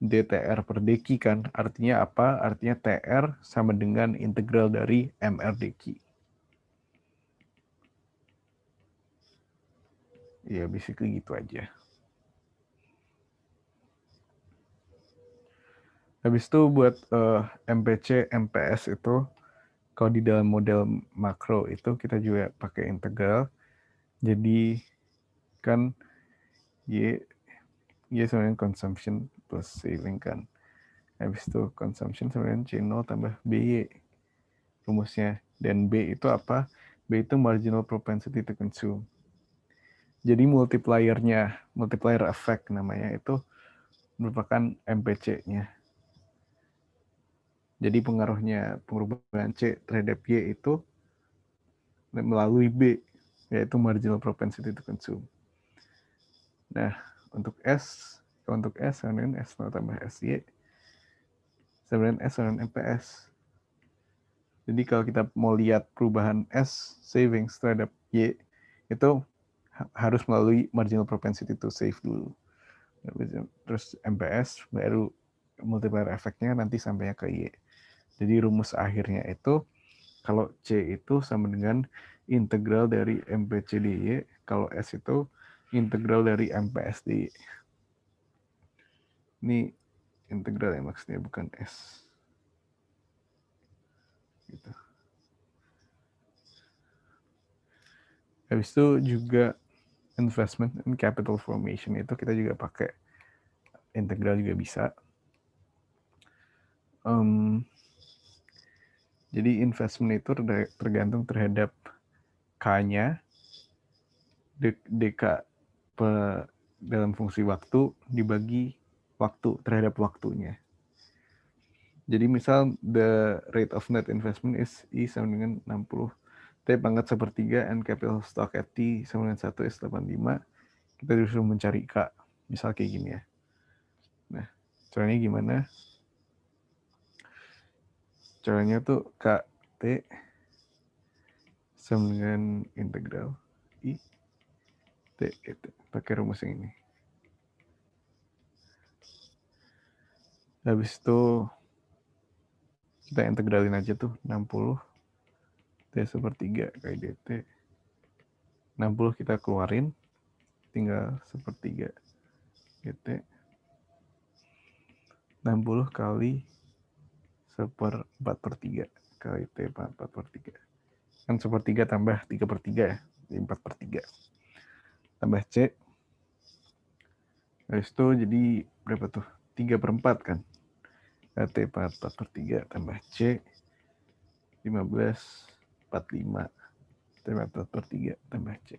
DTR per deki kan. Artinya apa? Artinya TR sama dengan integral dari MR deki. Ya, basically gitu aja. Habis itu buat MPC, MPS itu, kalau di dalam model makro itu kita juga pakai integral. Jadi kan Y sebenarnya consumption plus saving kan. Habis itu consumption sebenarnya C0 tambah BY rumusnya. Dan B itu apa? B itu marginal propensity to consume. Jadi multiplier effect namanya, itu merupakan MPC-nya. Jadi pengaruhnya perubahan C terhadap Y itu melalui B, yaitu marginal propensity to consume. Nah, untuk S sama dengan S0 tambah SY, sama dengan S sama dengan MPS. Jadi kalau kita mau lihat perubahan S savings terhadap Y, itu harus melalui marginal propensity to save dulu. Terus MPS, baru multiplier efeknya nanti sampainya ke Y. Jadi rumus akhirnya itu, kalau C itu sama dengan integral dari MPC dy, kalau S itu integral dari MPS dy. Ini integral ya maksudnya, bukan S. Gitu. Habis itu juga investment and capital formation itu kita juga pakai integral juga bisa. Jadi investment itu tergantung terhadap K-nya, DK dalam fungsi waktu dibagi waktu terhadap waktunya. Jadi misal the rate of net investment is I sama dengan 60. T pangkat sepertiga and capital stock at T sama dengan 1 is 85. Kita disuruh mencari K. Misal kayak gini ya. Nah, caranya gimana? Caranya tuh KT sama dengan integral I T itu. Pakai rumus yang ini. Habis itu kita integralin aja tuh 60 T sepertiga kali DT. 60 kita keluarin, tinggal sepertiga DT. 60 kali 1/4/3 kali T 4/3. Kan sepertiga tambah 3/3 ya, jadi 4/3. Tambah C. Habis itu jadi berapa tuh? 3/4 kan? T 4/3 tambah C 15/45. T 4/3 tambah C.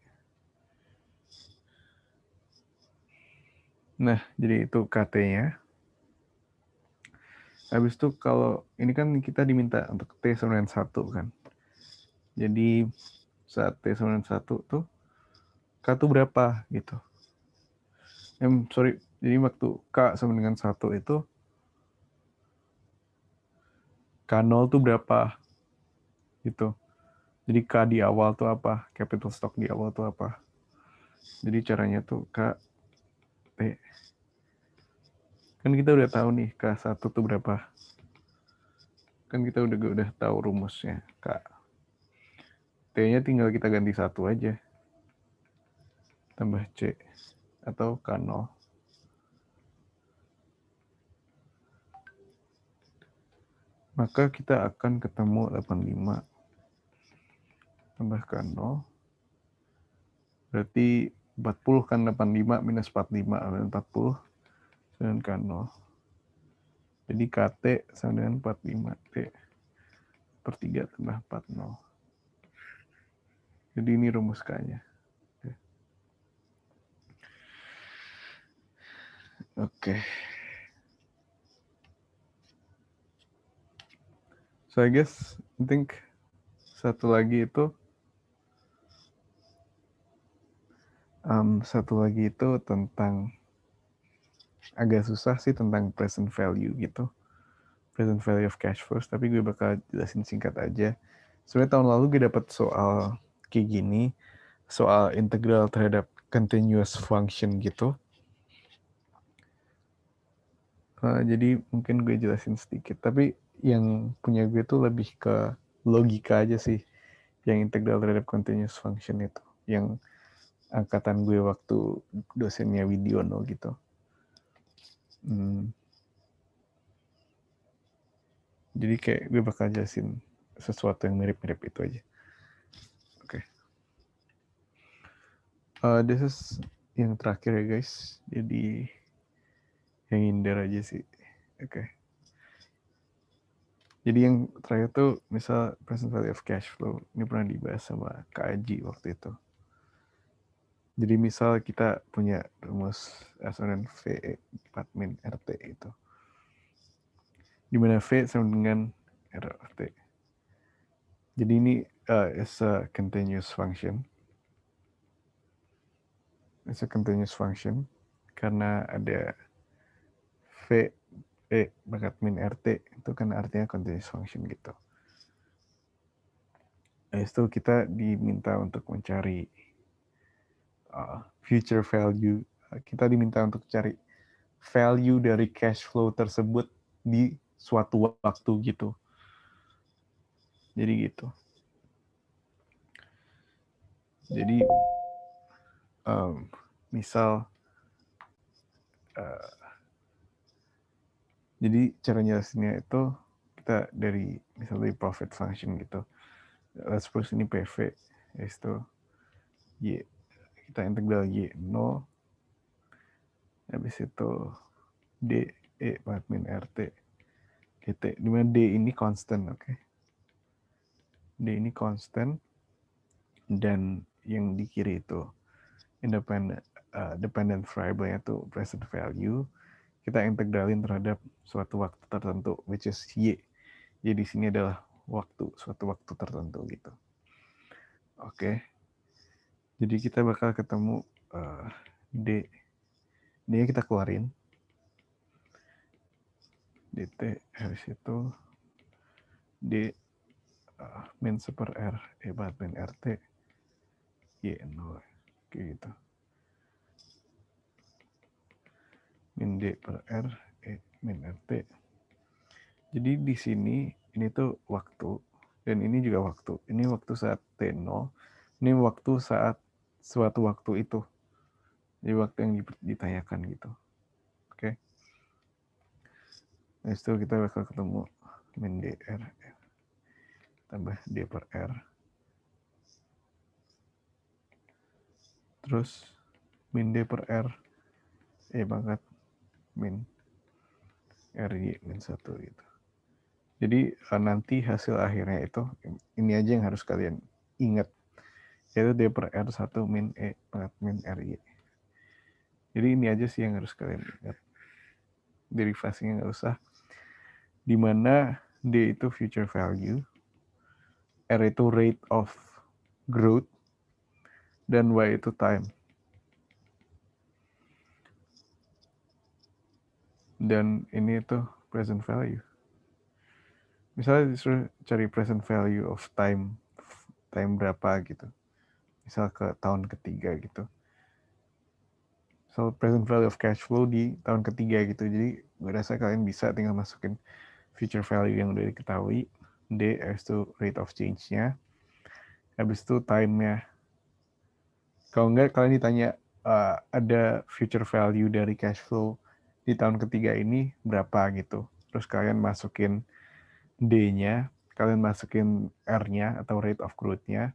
Nah, jadi itu KT-nya. Habis itu kalau ini kan kita diminta untuk T sama dengan 1 kan. Jadi saat T sama dengan 1 tuh, K tuh berapa gitu. Jadi waktu K sama dengan 1 itu, K0 tuh berapa gitu. Jadi K di awal tuh apa, capital stock di awal tuh apa. Jadi caranya tuh K T. Kan kita udah tahu nih K1 tuh berapa. Kan kita udah tahu rumusnya. T-nya tinggal kita ganti 1 aja. Tambah C atau K0. Maka kita akan ketemu 85 tambah K0. Berarti 40 kan 85 minus 45 40 dengan K0. Jadi KT sama dengan 45 T per 3 tambah 40. Jadi ini rumus K-nya. Oke. So I think satu lagi itu tentang agak susah sih tentang present value gitu. Present value of cash flows, tapi gue bakal jelasin singkat aja. Sebenarnya tahun lalu gue dapet soal kayak gini, soal integral terhadap continuous function gitu. Jadi mungkin gue jelasin sedikit, tapi yang punya gue tuh lebih ke logika aja sih, yang integral terhadap continuous function itu, yang angkatan gue waktu dosennya Widiono gitu. Jadi kayak gue bakal jelasin sesuatu yang mirip-mirip itu aja. Oke. This is yang terakhir ya guys. Jadi yang hindar aja sih. Oke. Jadi yang terakhir tuh misal present value of cash flow. Ini pernah dibahas sama Kak Aji waktu itu. Jadi misal kita punya rumus asonan V 4 min RT itu. Dimana V sama dengan RT. Jadi ini is a continuous function. It's a continuous function. Karena ada V pangkat min RT itu kan artinya continuous function gitu. Habis itu kita diminta untuk mencari future value. Kita diminta untuk cari value dari cash flow tersebut di suatu waktu gitu. Jadi gitu. Jadi misal jadi cara jelasinnya itu kita dari misalnya profit function gitu. Let's suppose ini PV, itu Y. Kita integral Y 0. Habis itu D pangkat min RT dt. Dimana D ini constant, oke? D ini constant. Dan yang di kiri itu dependent variable itu present value. Kita integralin terhadap suatu waktu tertentu, which is Y. Jadi di sini adalah suatu waktu tertentu gitu. Oke. Jadi kita bakal ketemu D. D-nya kita keluarin. dt habis itu D min super R pangkat min RT Y0 kayak gitu. Min D per R min RT. Jadi di sini ini tuh waktu dan ini juga waktu. Ini waktu saat T0. Ini waktu saat suatu waktu itu. Jadi waktu yang ditanyakan gitu. Oke. Nah, itu kita bakal ketemu min DR tambah D per R. Terus min D per R pangkat min RY min 1 gitu. Jadi nanti hasil akhirnya itu, ini aja yang harus kalian ingat. Yaitu D per R 1 min pangkat min RY. Jadi ini aja sih yang harus kalian ingat. Derivasinya nggak usah. Dimana D itu future value, R itu rate of growth, dan Y itu time. Dan ini tuh present value. Misalnya disuruh cari present value of time berapa gitu. Misal ke tahun ketiga gitu. So present value of cash flow di tahun ketiga gitu. Jadi gue rasa kalian bisa tinggal masukin future value yang udah diketahui, D, habis itu rate of change-nya, habis itu time-nya. Kalau enggak kalian ditanya ada future value dari cash flow di tahun ketiga ini berapa gitu. Terus kalian masukin D-nya, kalian masukin R-nya atau rate of growth-nya.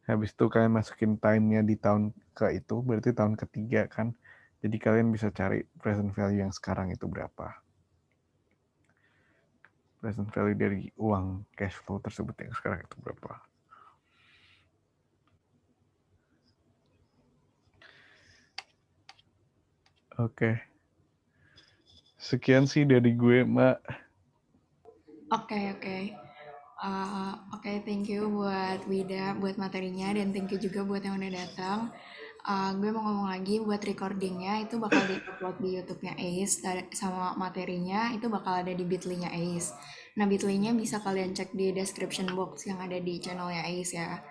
Habis itu kalian masukin time-nya di tahun ke itu, berarti tahun ketiga kan. Jadi kalian bisa cari present value yang sekarang itu berapa. Present value dari uang cash flow tersebut yang sekarang itu berapa. Oke. Sekian sih dari gue, Mbak. Oke, thank you buat Wida, buat materinya, dan thank you juga buat yang udah datang. Gue mau ngomong lagi buat recordingnya itu bakal di-upload di YouTube-nya ACE sama materinya itu bakal ada di Bitly-nya ACE. Nah, Bitly-nya bisa kalian cek di description box yang ada di channelnya ACE ya.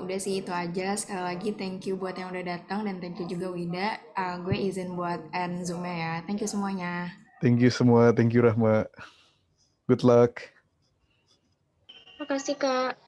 Udah sih itu aja. Sekali lagi thank you buat yang udah datang dan thank you juga Wida. Gue izin buat end Zoom-nya ya. Thank you semuanya. Thank you semua. Thank you, Rahma. Good luck. Makasih, Kak.